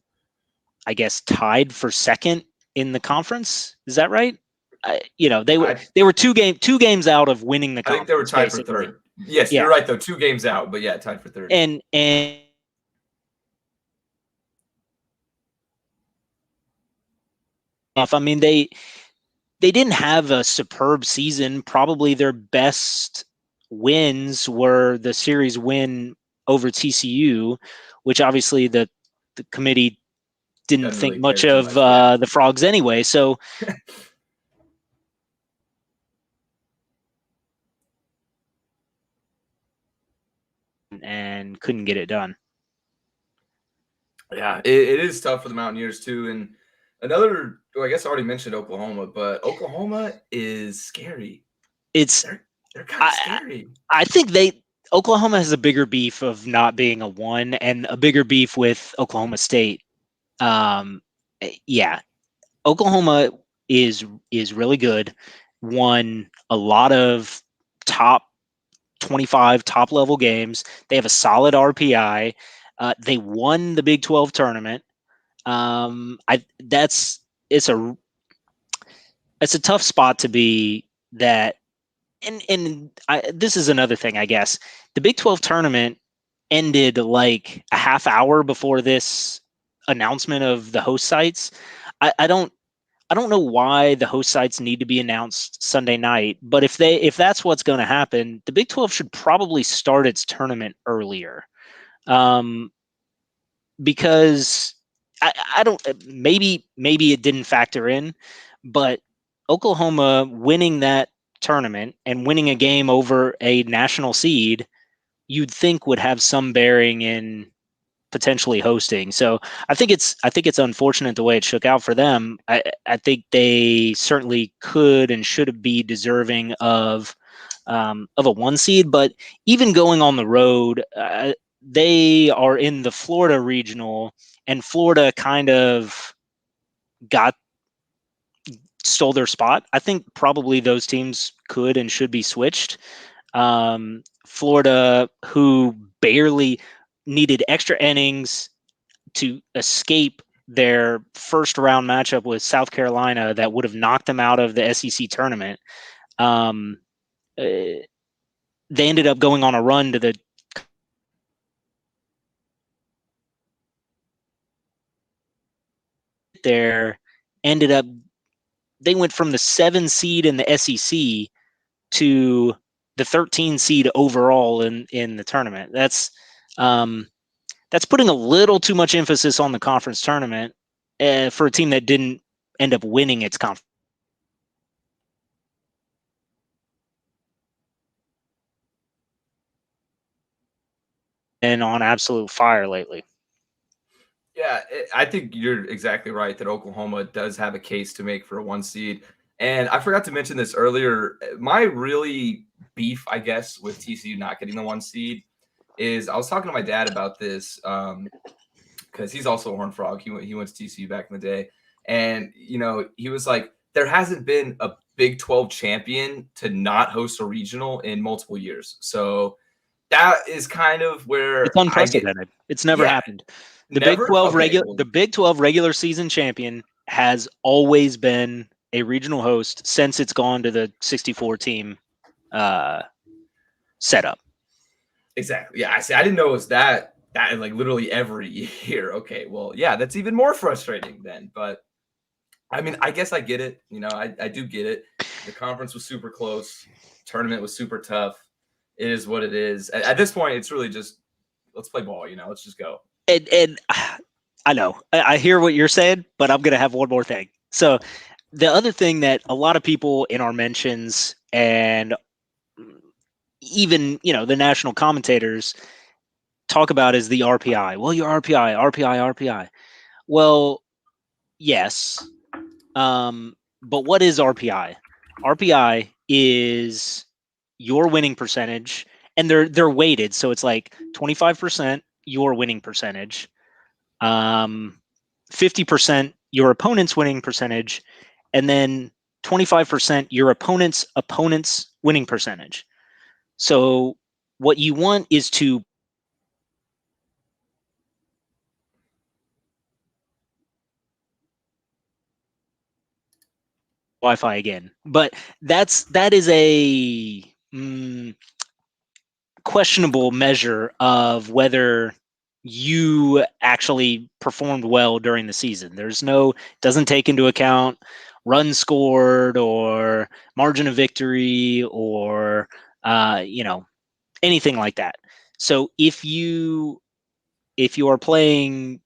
I guess, tied for second in the conference. Is that right? They were 2 games out of winning the I think they were conference, tied for basically. third. Yes, Yeah, you're right though. 2 games out, but yeah, tied for third. and I mean, they didn't have a superb season. Probably their best wins were the series win over TCU, which obviously the committee didn't Doesn't think really care much too of much. Yeah. the Frogs anyway. So and couldn't get it done. Yeah, it is tough for the Mountaineers too. And another, well, I guess I already mentioned Oklahoma, but Oklahoma is scary. It's They're kind of scary. I think Oklahoma has a bigger beef of not being a one and a bigger beef with Oklahoma State. Um, yeah, Oklahoma is really good. Won a lot of top 25 top level games. They have a solid RPI. They won the Big 12 tournament. I that's it's a it's a tough spot to be that. This is another thing, I guess. The Big 12 tournament ended like a half hour before this announcement of the host sites. I don't know why the host sites need to be announced Sunday night, but if that's what's going to happen, the Big 12 should probably start its tournament earlier. Um, because I don't maybe it didn't factor in, but Oklahoma winning that tournament and winning a game over a national seed, you'd think would have some bearing in potentially hosting. So I think it's unfortunate the way it shook out for them. I think they certainly could and should be deserving of a one seed, but even going on the road, they are in the Florida regional, and Florida kind of got stole their spot. I think probably those teams could and should be switched. Florida, who barely needed extra innings to escape their first round matchup with South Carolina that would have knocked them out of the SEC tournament. Um, uh, they ended up going on a run to the there ended up they went from the 7 seed in the SEC to the 13 seed overall in the tournament. Um, that's putting a little too much emphasis on the conference tournament for a team that didn't end up winning its conference and on absolute fire lately. Yeah, I think you're exactly right that Oklahoma does have a case to make for a one seed. And I forgot to mention this earlier. My really beef, I guess, with TCU not getting the one seed is I was talking to my dad about this because he's also a Horned Frog. He went to TCU back in the day, and he was like, there hasn't been a Big 12 champion to not host a regional in multiple years. So that is kind of where It's I get. unprecedented. It's never Yeah, happened. never. Okay, well, The Big 12 regular season champion has always been a regional host since it's gone to the 64 team uh, setup. exactly. Yeah, I see. I didn't know it was that like literally every year. Okay, well, yeah, that's even more frustrating then. But I mean, I guess I get it. I do get it. The conference was super close. Tournament was super tough. It is what it is. At this point, it's really just let's play ball. Let's just go. And I know I hear what you're saying, but I'm gonna have one more thing. So the other thing that a lot of people in our mentions and even the national commentators talk about is the RPI. Well, your RPI, RPI, RPI. Well, yes, but what is RPI? RPI is your winning percentage, and they're weighted, so it's like 25% your winning percentage, um, 50% your opponent's winning percentage, and then 25% your opponent's winning percentage. So what you want is to Wi-Fi again, but that is a questionable measure of whether you actually performed well during the season. Doesn't take into account runs scored or margin of victory or anything like that. So if you are playing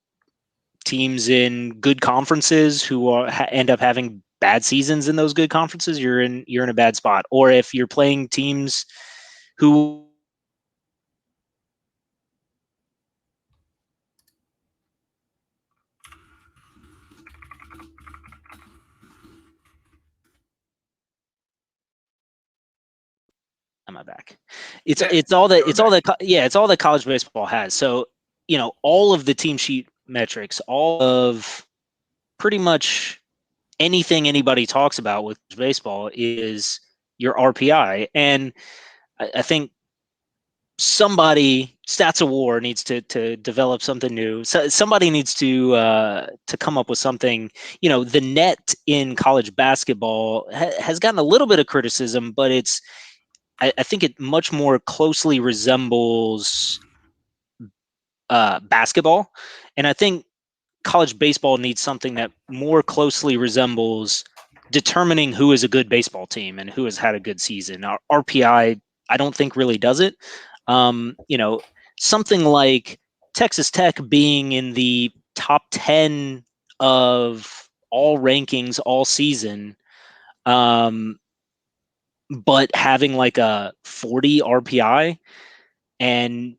teams in good conferences who end up having bad seasons in those good conferences, you're in a bad spot. Or if you're playing teams who am I back? It's Yeah, it's all that we're it's all back. that yeah, it's all that college baseball has. So, all of the team sheet metrics, all of pretty much anything anybody talks about with baseball is your RPI. And I think somebody, Stats of War, needs to develop something new. So somebody needs to come up with something. The net in college basketball has gotten a little bit of criticism, but I think it much more closely resembles basketball, and I think college baseball needs something that more closely resembles determining who is a good baseball team and who has had a good season. Our RPI, I don't think really does it. Um, you know, Something like Texas Tech being in the top 10 of all rankings all season, um, but having like a 40 RPI and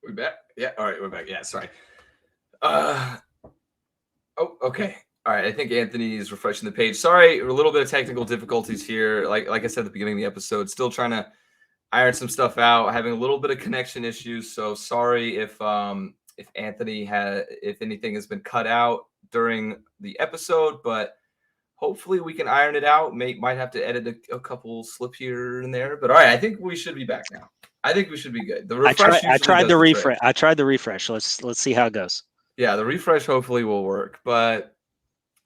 We back? Yeah. All right, we're back. Yeah. Sorry. Uh. Oh. Okay. All right. I think Anthony is refreshing the page. Sorry, a little bit of technical difficulties here. Like I said at the beginning of the episode, still trying to iron some stuff out. Having a little bit of connection issues. So sorry if Anthony had if anything has been cut out during the episode, but hopefully we can iron it out. Might have to edit a couple slip here and there. But all right, I think we should be back now. I think we should be good. The I refresh tried I usually tried does the the trick. refresh. I tried the refresh. Let's see how it goes. Yeah, the refresh hopefully will work. But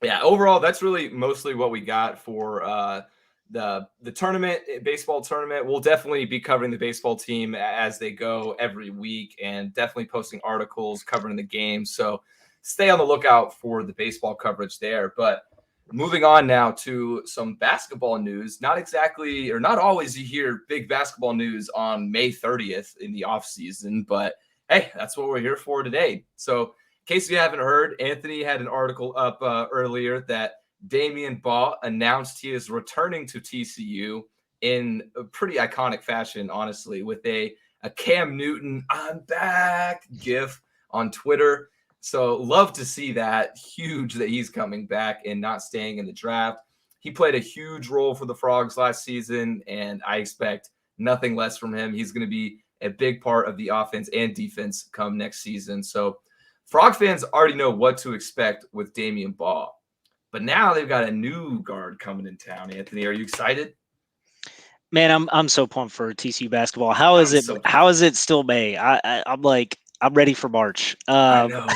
yeah, overall, that's really mostly what we got for the tournament, baseball tournament. We'll definitely be covering the baseball team as they go every week, and definitely posting articles covering the game. So stay on the lookout for the baseball coverage there. But moving on now to some basketball news. Not exactly, or not always, you hear big basketball news on May 30th in the off season, but hey, that's what we're here for today. So in case you haven't heard, Anthony had an article up earlier that Damian Baugh announced he is returning to TCU in a pretty iconic fashion, honestly, with a Cam Newton "I'm back" gif on Twitter. So love to see that. Huge that he's coming back and not staying in the draft. He played a huge role for the Frogs last season, and I expect nothing less from him. He's going to be a big part of the offense and defense come next season. So Frog fans already know what to expect with Damian Baugh. But now they've got a new guard coming in town. Anthony, are you excited? Man, I'm so pumped for TCU basketball. I'm so How pumped. is it still May? I'm like I'm ready for March. I know.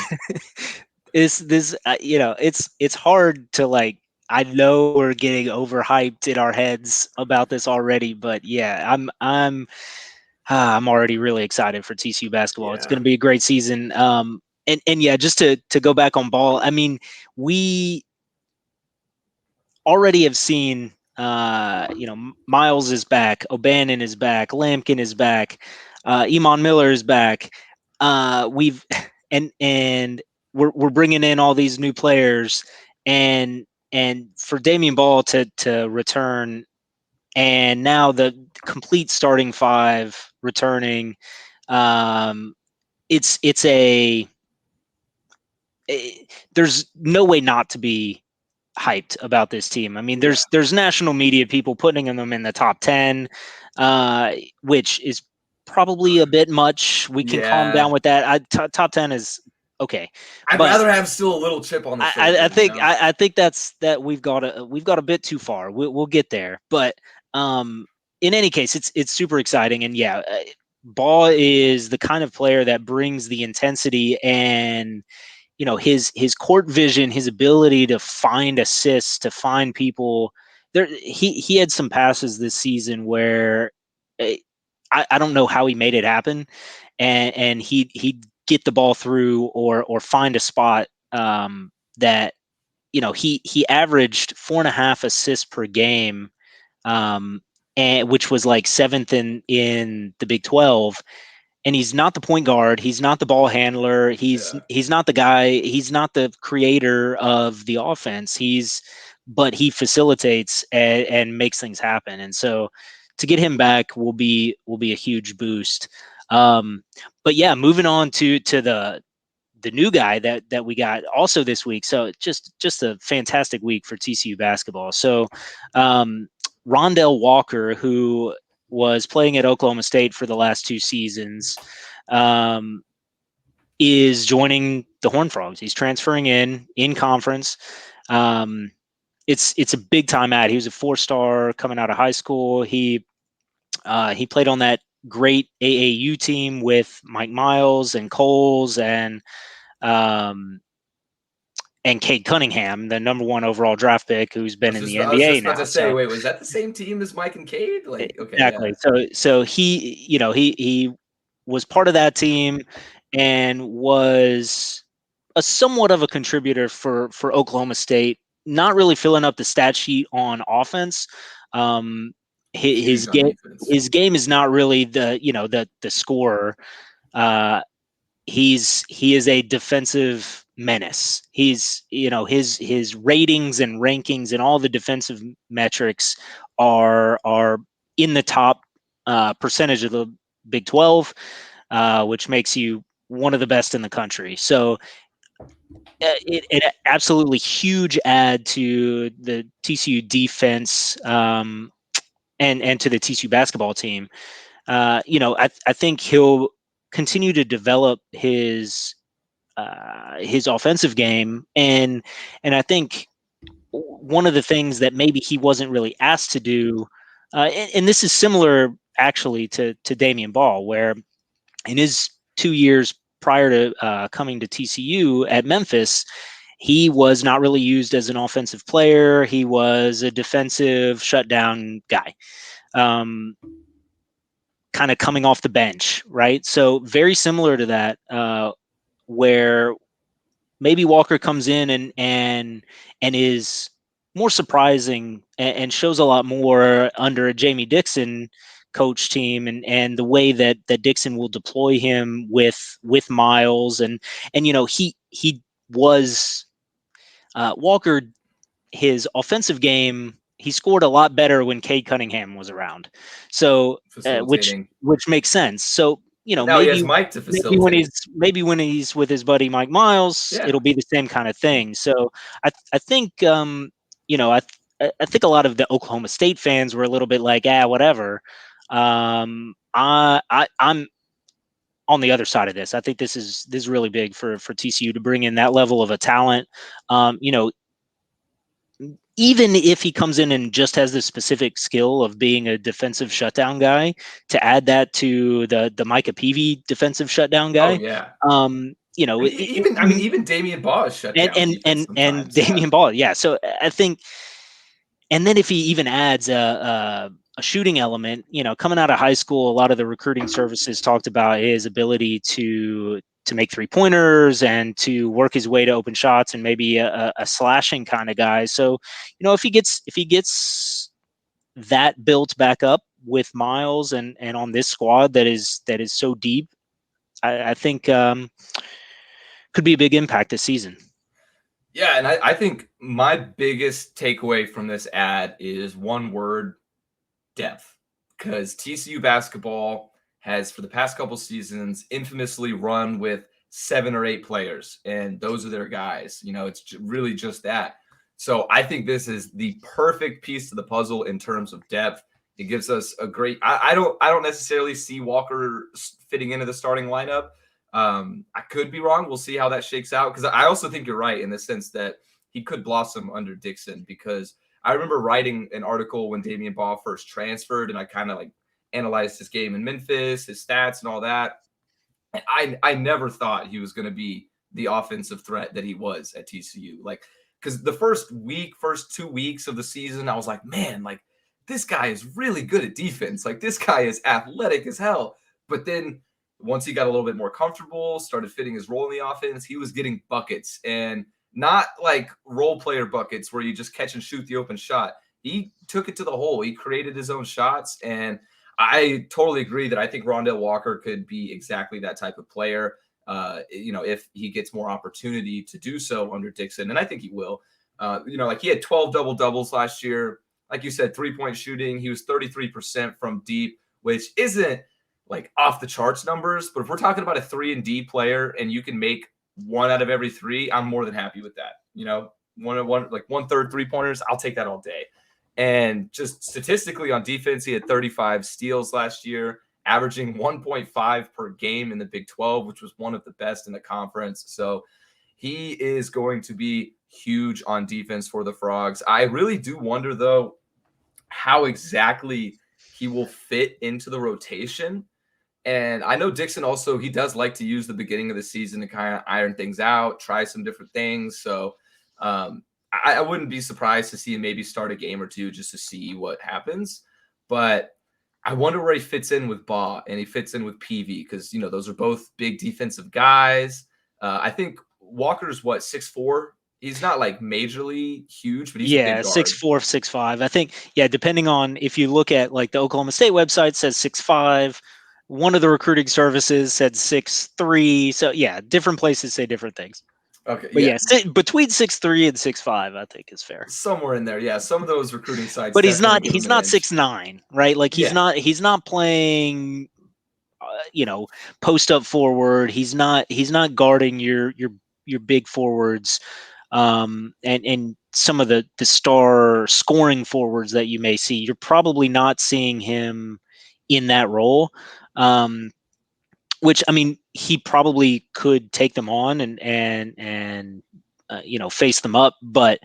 Is this it's hard to like. I know we're getting overhyped in our heads about this already, but yeah, I'm already really excited for TCU basketball. It's going Yeah. to be a great season. And yeah, just to go back on ball. I mean, we already have seen Miles is back, O'Bannon is back, Lampkin is back, Iman Miller is back. We've and we're bringing in all these new players, and for Damian Ball to return, and now the complete starting five returning. Um, it's there's no way not to be hyped about this team. I mean, Yeah. there's national media people putting them in the top 10, which is probably a bit much. We can calm down Yeah. with that. Top 10 is okay, I'd but rather have still a little chip on the shoulder, you know? I think that we've got a bit too far. We'll get there, but um, in any case, it's super exciting, and yeah, Ball is the kind of player that brings the intensity and his court vision, his ability to find assists, to find people. There, he had some passes this season where I don't know how he made it happen, and he'd get the ball through or find a spot that he averaged 4.5 assists per game, and which was like seventh in the Big 12, and he's not the point guard. He's not the ball handler. Yeah. He's not the guy. He's not the creator of the offense. But he facilitates and makes things happen. And so to get him back will be a huge boost. But yeah, moving on to the new guy that we got also this week. So just a fantastic week for TCU basketball. So Rondell Walker, who was playing at Oklahoma State for the last 2 seasons, is joining the Horned Frogs. He's transferring in conference. It's a big time ad. He was a 4-star coming out of high school. He played on that great AAU team with Mike Miles and Coles um, and Cade Cunningham, the number 1 overall draft pick, who's been in the I was NBA just about now. to say, So wait, was that the same team as Mike and Cade? Like, okay, yeah. exactly. So he was part of that team and was a somewhat of a contributor for Oklahoma State. Not really filling up the stat sheet on offense. Um, Huge on defense. his game is not really the scorer. Uh, he is a defensive menace. He's his ratings and rankings and all the defensive metrics are in the top percentage of the Big 12, which makes you one of the best in the country. So it absolutely huge add to the TCU defense, and to the TCU basketball team. I think he'll continue to develop his offensive game, and I think one of the things that maybe he wasn't really asked to do, and this is similar actually to Damian Ball, where in his 2 years prior to coming to TCU at Memphis, he was not really used as an offensive player. He was a defensive shutdown guy. Um, Kind of coming off the bench, right? So very similar to that, where maybe Walker comes in and is more surprising and shows a lot more under a Jamie Dixon coach team, and the way that Dixon will deploy him with Miles, and he was Walker, his offensive game, he scored a lot better when Cade Cunningham was around. So Facilitating. which makes sense. So And now he has Mike to facilitate. maybe when he's with his buddy Mike Miles, Yeah. it'll be the same kind of thing. So I think I think a lot of the Oklahoma State fans were a little bit like, whatever. I'm on the other side of this. I think this is really big for TCU to bring in that level of a talent. Even if he comes in and just has the specific skill of being a defensive shutdown guy, to add that to the Micah Peavy defensive shutdown Oh guy, yeah. Even Damian Ball is shut down defense and sometimes. Damian Ball, yeah. So I think, and then if he even adds a shooting element, coming out of high school, a lot of the recruiting services talked about his ability to make 3-pointers and to work his way to open shots, and maybe a slashing kind of guy. So, if he gets that built back up with Miles and on this squad that is so deep, I think could be a big impact this season. Yeah, and I think my biggest takeaway from this ad is one word: depth. Because TCU basketball has, for the past couple seasons, infamously run with 7 or 8 players, and those are their guys. It's really just that. So I think this is the perfect piece to the puzzle in terms of depth. It gives us a great. I don't necessarily see Walker fitting into the starting lineup. I could be wrong. We'll see how that shakes out, because I also think you're right in the sense that he could blossom under Dixon, because I remember writing an article when Damian Ball first transferred, and I kind of like analyzed his game in Memphis, his stats, and all that. And I never thought he was going to be the offensive threat that he was at TCU. Like, because the first 2 weeks of the season, I was like, man, like this guy is really good at defense. Like this guy is athletic as hell. But then once he got a little bit more comfortable, started fitting his role in the offense, he was getting buckets, and not like role player buckets where you just catch and shoot the open shot. He took it to the hole. He created his own shots. And I totally agree that I think Rondell Walker could be exactly that type of player, if he gets more opportunity to do so under Dixon. And I think he will. Like he had 12 double-doubles last year. like you said, 3-point shooting. He was 33% from deep, which isn't like off the charts numbers. But if we're talking about a 3-and-D player and you can make 1 out of every 3, I'm more than happy with that. Like 1/3 3-pointers, I'll take that all day. And just statistically on defense, he had 35 steals last year, averaging 1.5 per game in the Big 12, which was one of the best in the conference. So he is going to be huge on defense for the Frogs. I really do wonder, though, how exactly he will fit into the rotation. And I know Dixon also, he does like to use the beginning of the season to kind of iron things out, try some different things. So I wouldn't be surprised to see him maybe start a game or two just to see what happens. But I wonder where he fits in with Baugh and he fits in with PV because, those are both big defensive guys. I think Walker's 6'4". He's not like majorly huge, but he's a big Yeah, guard. 6'4", 6'5". I think, depending on if you look at like the Oklahoma State website says 6'5". One of the recruiting services said 6'3". So different places say different things. Okay, But yeah, between 6'3" and 6'5", I think is fair. somewhere in there. Yeah, some of those recruiting sites But he's definitely not give him he's an not edge. 6'9", right? Like he's Yeah. not playing post up forward. He's not guarding your big forwards, and some of the star scoring forwards that you may see. You're probably not seeing him in that role. Which, I mean, he probably could take them on and face them up, but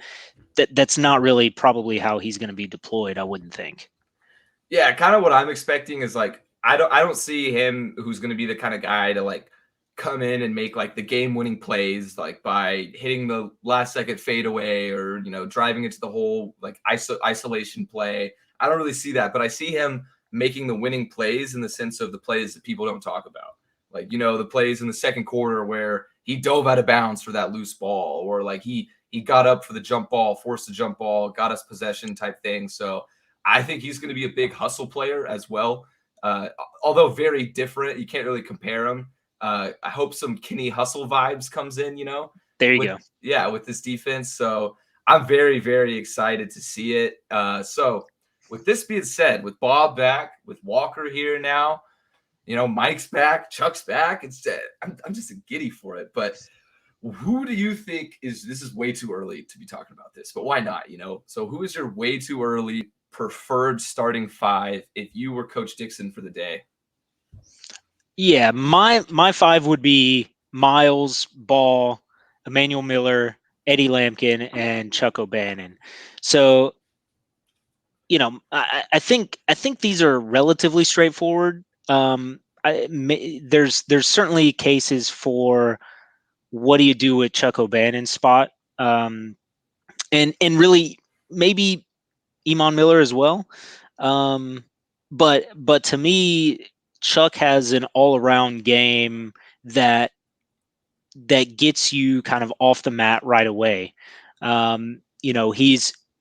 that's not really probably how he's going to be deployed, I wouldn't think. Yeah, kind of what I'm expecting is like I don't see him who's going to be the kind of guy to like come in and make like the game-winning plays like by hitting the last second fadeaway or driving into the whole like isolation play. I don't really see that, but I see him making the winning plays in the sense of the plays that people don't talk about. Like, the plays in the second quarter where he dove out of bounds for that loose ball or like he got up for the jump ball, forced the jump ball, got us possession type thing. So I think he's going to be a big hustle player as well. Although very different, you can't really compare him. I hope some Kenny Hustle vibes comes in, There you with go. with this defense. So I'm very, very excited to see it. So with this being said, with Bob back, with Walker here now, Mike's back, Chuck's back. I'm just giddy for it. But who do you think this is way too early to be talking about this, but why not? So who is your way too early preferred starting 5 if you were Coach Dixon for the day? Yeah, my 5 would be Miles, Ball, Emmanuel Miller, Eddie Lampkin, and Chuck O'Bannon. So, I think these are relatively straightforward. There's certainly cases for what do you do with Chuck O'Bannon's spot, and really maybe Iman Miller as well. Um, but to me, Chuck has an all around game that gets you kind of off the mat right away.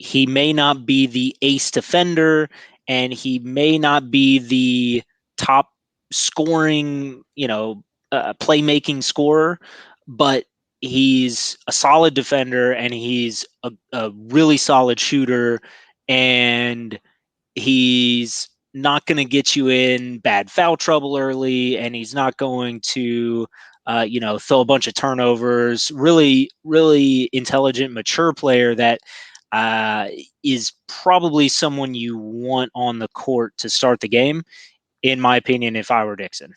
He may not be the ace defender, and he may not be the top scoring, playmaking scorer, but he's a solid defender and he's a really solid shooter, and he's not going to get you in bad foul trouble early, and he's not going to throw a bunch of turnovers. Really, really intelligent, mature player that is probably someone you want on the court to start the game, in my opinion, if I were Dixon.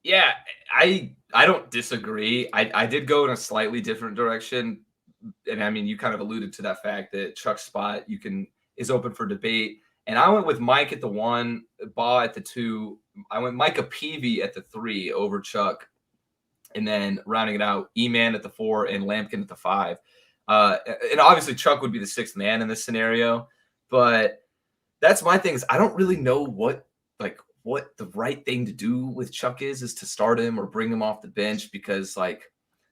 Yeah, I don't disagree. I did go in a slightly different direction. And I mean, you kind of alluded to that fact that Chuck's spot is open for debate. And I went with Mike at the 1, Baugh at the 2. I went Micah Peavy at the 3 over Chuck. And then rounding it out, E-Man at the 4 and Lampkin at the 5. And obviously Chuck would be the 6th man in this scenario. But that's my thing is I don't really know what the right thing to do with Chuck is to start him or bring him off the bench because like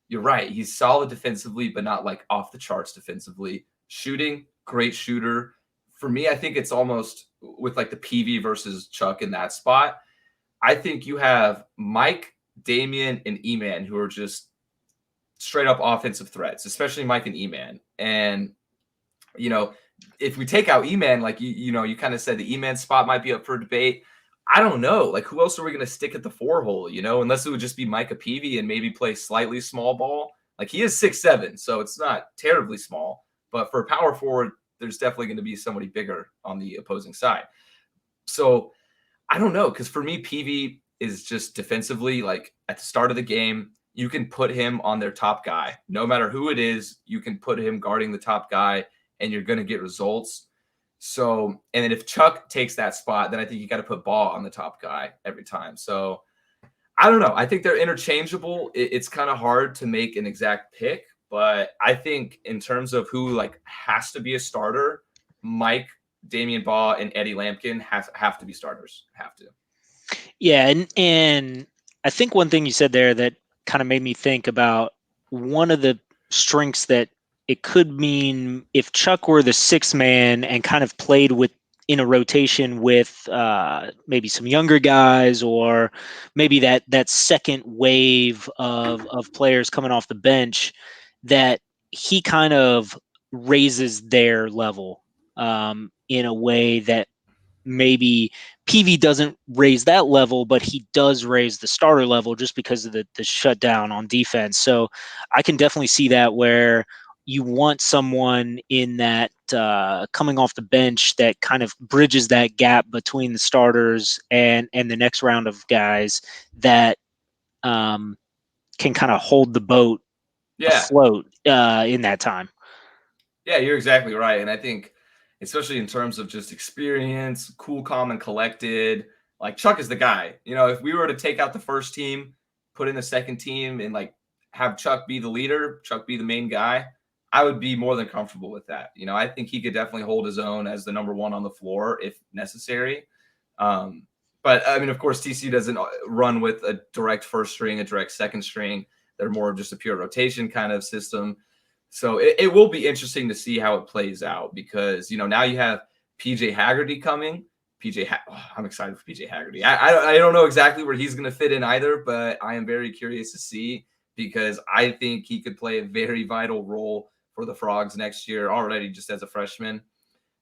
you're right, he's solid defensively, but not like off the charts defensively. Shooting, great shooter. For me, I think it's almost with like the PV versus Chuck in that spot. I think you have Mike, Damian, and E-Man who are just straight up offensive threats, especially Mike and E-Man. And if we take out E-Man, like you kind of said the E-Man spot might be up for debate. I don't know. Like, who else are we going to stick at the 4 hole, unless it would just be Micah Peavy and maybe play slightly small ball. Like, he is 6'7", so it's not terribly small. But for a power forward, there's definitely going to be somebody bigger on the opposing side. So I don't know, because for me, Peavy is just defensively, like at the start of the game, you can put him on their top guy. No matter who it is, you can put him guarding the top guy and you're going to get results. So, and then if Chuck takes that spot, then I think you got to put Ball on the top guy every time. So I don't know. I think they're interchangeable. It's kind of hard to make an exact pick, but I think in terms of who like has to be a starter, Mike, Damian Baugh, and Eddie Lampkin have to be starters. Have to. Yeah, and I think one thing you said there that kind of made me think about one of the strengths that it could mean if Chuck were the sixth man and kind of played with in a rotation with maybe some younger guys, or maybe that second wave of players coming off the bench, that he kind of raises their level in a way that maybe PV doesn't raise that level, but he does raise the starter level just because of the shutdown on defense. So I can definitely see that, where you want someone in that coming off the bench that kind of bridges that gap between the starters and the next round of guys that can kind of hold the boat Yeah. afloat in that time. Yeah, you're exactly right. And I think, especially in terms of just experience, cool, calm, and collected, like Chuck is the guy. If we were to take out the first team, put in the second team, and like have Chuck be the leader, Chuck be the main guy, I would be more than comfortable with that. I think he could definitely hold his own as the number one on the floor if necessary. But I mean, of course, TCU doesn't run with a direct first string, a direct second string. They're more of just a pure rotation kind of system. So it will be interesting to see how it plays out, because now you have PJ Haggerty coming. I'm excited for PJ Haggerty. I don't know exactly where he's going to fit in either, but I am very curious to see, because I think he could play a very vital role for the Frogs next year already, just as a freshman.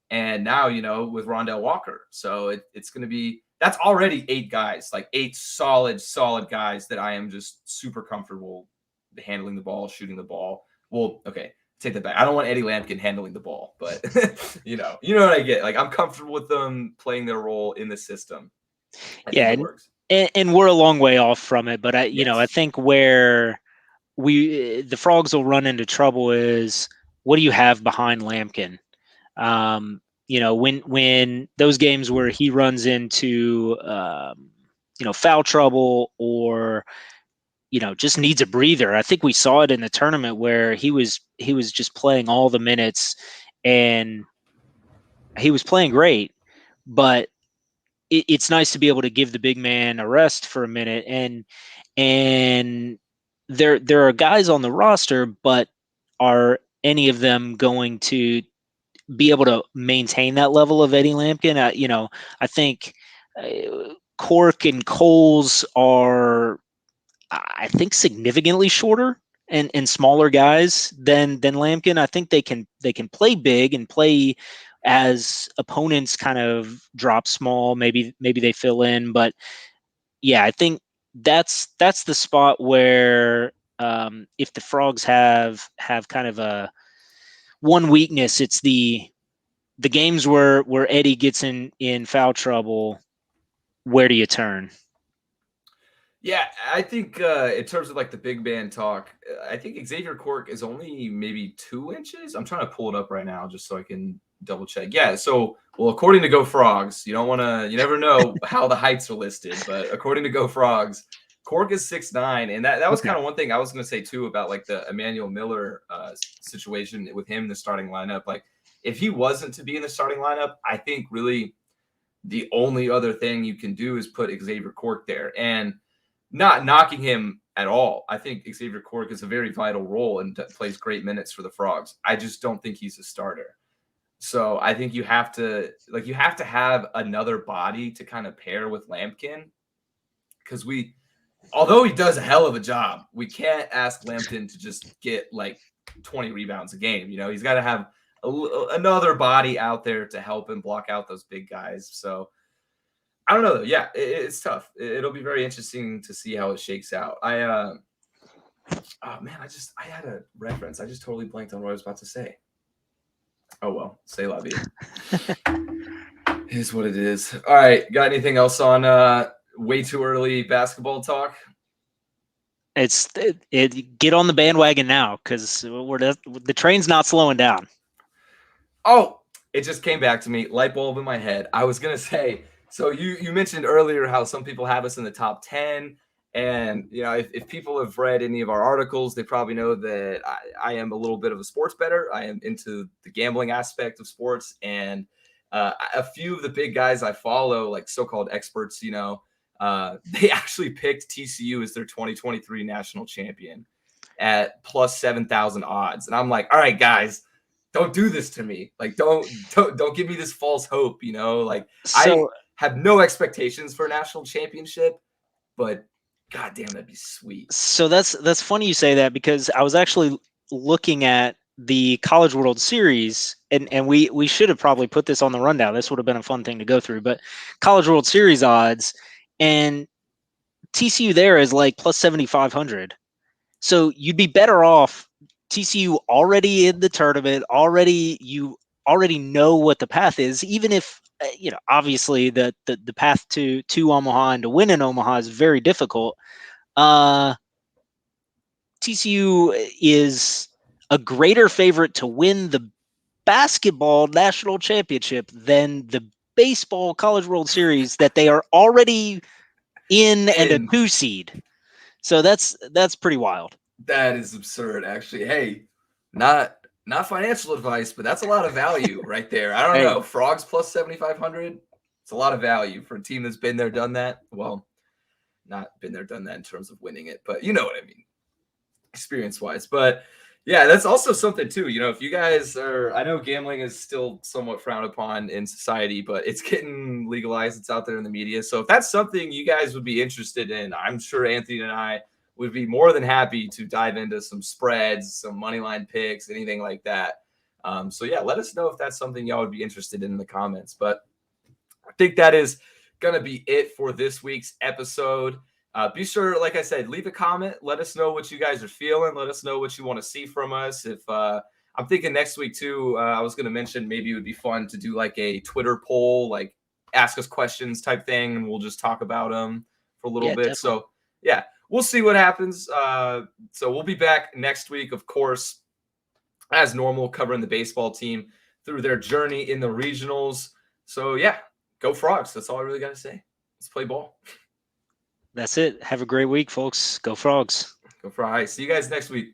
And now, with Rondell Walker. So it's going to be, that's already 8 guys, like 8 solid guys that I am just super comfortable handling the ball, shooting the ball. Well, okay, take that back. I don't want Eddie Lampkin handling the ball, but you know what I get. Like, I'm comfortable with them playing their role in the system. I think Yeah, it works. and we're a long way off from it, but I Yes. think where the Frogs will run into trouble is, what do you have behind Lampkin? When those games where he runs into foul trouble, or just needs a breather. I think we saw it in the tournament where he was just playing all the minutes, and he was playing great, but it's nice to be able to give the big man a rest for a minute. And there are guys on the roster, but are any of them going to be able to maintain that level of Eddie Lampkin? I think Cork and Coles are, I think, significantly shorter and smaller guys than Lampkin. I think they can play big and play as opponents kind of drop small. Maybe they fill in, but yeah, I think that's the spot where, if the Frogs have kind of a one weakness, it's the games where Eddie gets in foul trouble. Where do you turn? Yeah, I think in terms of like the big man talk, I think Xavier Cork is only maybe 2 inches. I'm trying to pull it up right now just so I can double check. Yeah, so well, according to Go Frogs, you never know how the heights are listed, but according to Go Frogs, Cork is 6'9", and that was Okay. kind of one thing I was going to say too about like the Emmanuel Miller situation with him in the starting lineup. Like, if he wasn't to be in the starting lineup, I think really the only other thing you can do is put Xavier Cork there, and not knocking him at all. I think Xavier Cork is a very vital role and plays great minutes for the Frogs. I just don't think he's a starter. So I think you have to have another body to kind of pair with Lampkin, because although he does a hell of a job, we can't ask Lampkin to just get like 20 rebounds a game. He's got to have another body out there to help and block out those big guys. So I don't know though. Yeah, it's tough. It'll be very interesting to see how it shakes out. Oh man, I had a reference. I just totally blanked on what I was about to say. Oh well, say la vie. Is what it is. All right, got anything else on way too early basketball talk? Get on the bandwagon now because the train's not slowing down. Oh, it just came back to me. Light bulb in my head. I was gonna say. So you mentioned earlier how some people have us in the top 10. And if people have read any of our articles, they probably know that I am a little bit of a sports bettor. I am into the gambling aspect of sports, and a few of the big guys I follow, like so-called experts, they actually picked TCU as their 2023 national champion at plus 7,000 odds, and I'm like, all right, guys, don't do this to me. Like, don't give me this false hope. Like I So have no expectations for a national championship, but God damn, that'd be sweet. so that's funny you say that because I was actually looking at the College World Series, and we should have probably put this on the rundown. This would have been a fun thing to go through, but College World Series odds and TCU there is like plus 7,500. So you'd be better off TCU already in the tournament, you already know what the path is, even if obviously the path to Omaha and to win in Omaha is very difficult. Uh, TCU is a greater favorite to win the basketball national championship than the baseball College World Series that they are already in and a And 2 seed. So that's pretty wild. that is absurd, actually. Hey, not financial advice, but that's a lot of value right there. I don't Hey, know. Frogs plus 7,500. It's a lot of value for a team that's been there, done that. Well, not been there, done that in terms of winning it, but you know what I mean, experience wise. But yeah, that's also something too. If you guys are, I know gambling is still somewhat frowned upon in society, but it's getting legalized. It's out there in the media. So if that's something you guys would be interested in, I'm sure Anthony and I would be more than happy to dive into some spreads, some money line picks, anything like that. So yeah, let us know if that's something y'all would be interested in the comments. But I think that is going to be it for this week's episode. Be sure, like I said, leave a comment. Let us know what you guys are feeling. Let us know what you want to see from us. If I'm thinking next week too, I was going to mention maybe it would be fun to do like a Twitter poll, like ask us questions type thing, and we'll just talk about them for a little yeah, bit. definitely. So yeah, we'll see what happens. So we'll be back next week, of course, as normal, covering the baseball team through their journey in the regionals. So yeah, go Frogs. That's all I really got to say. Let's play ball. That's it. Have a great week, folks. Go Frogs. Go Frogs. See you guys next week.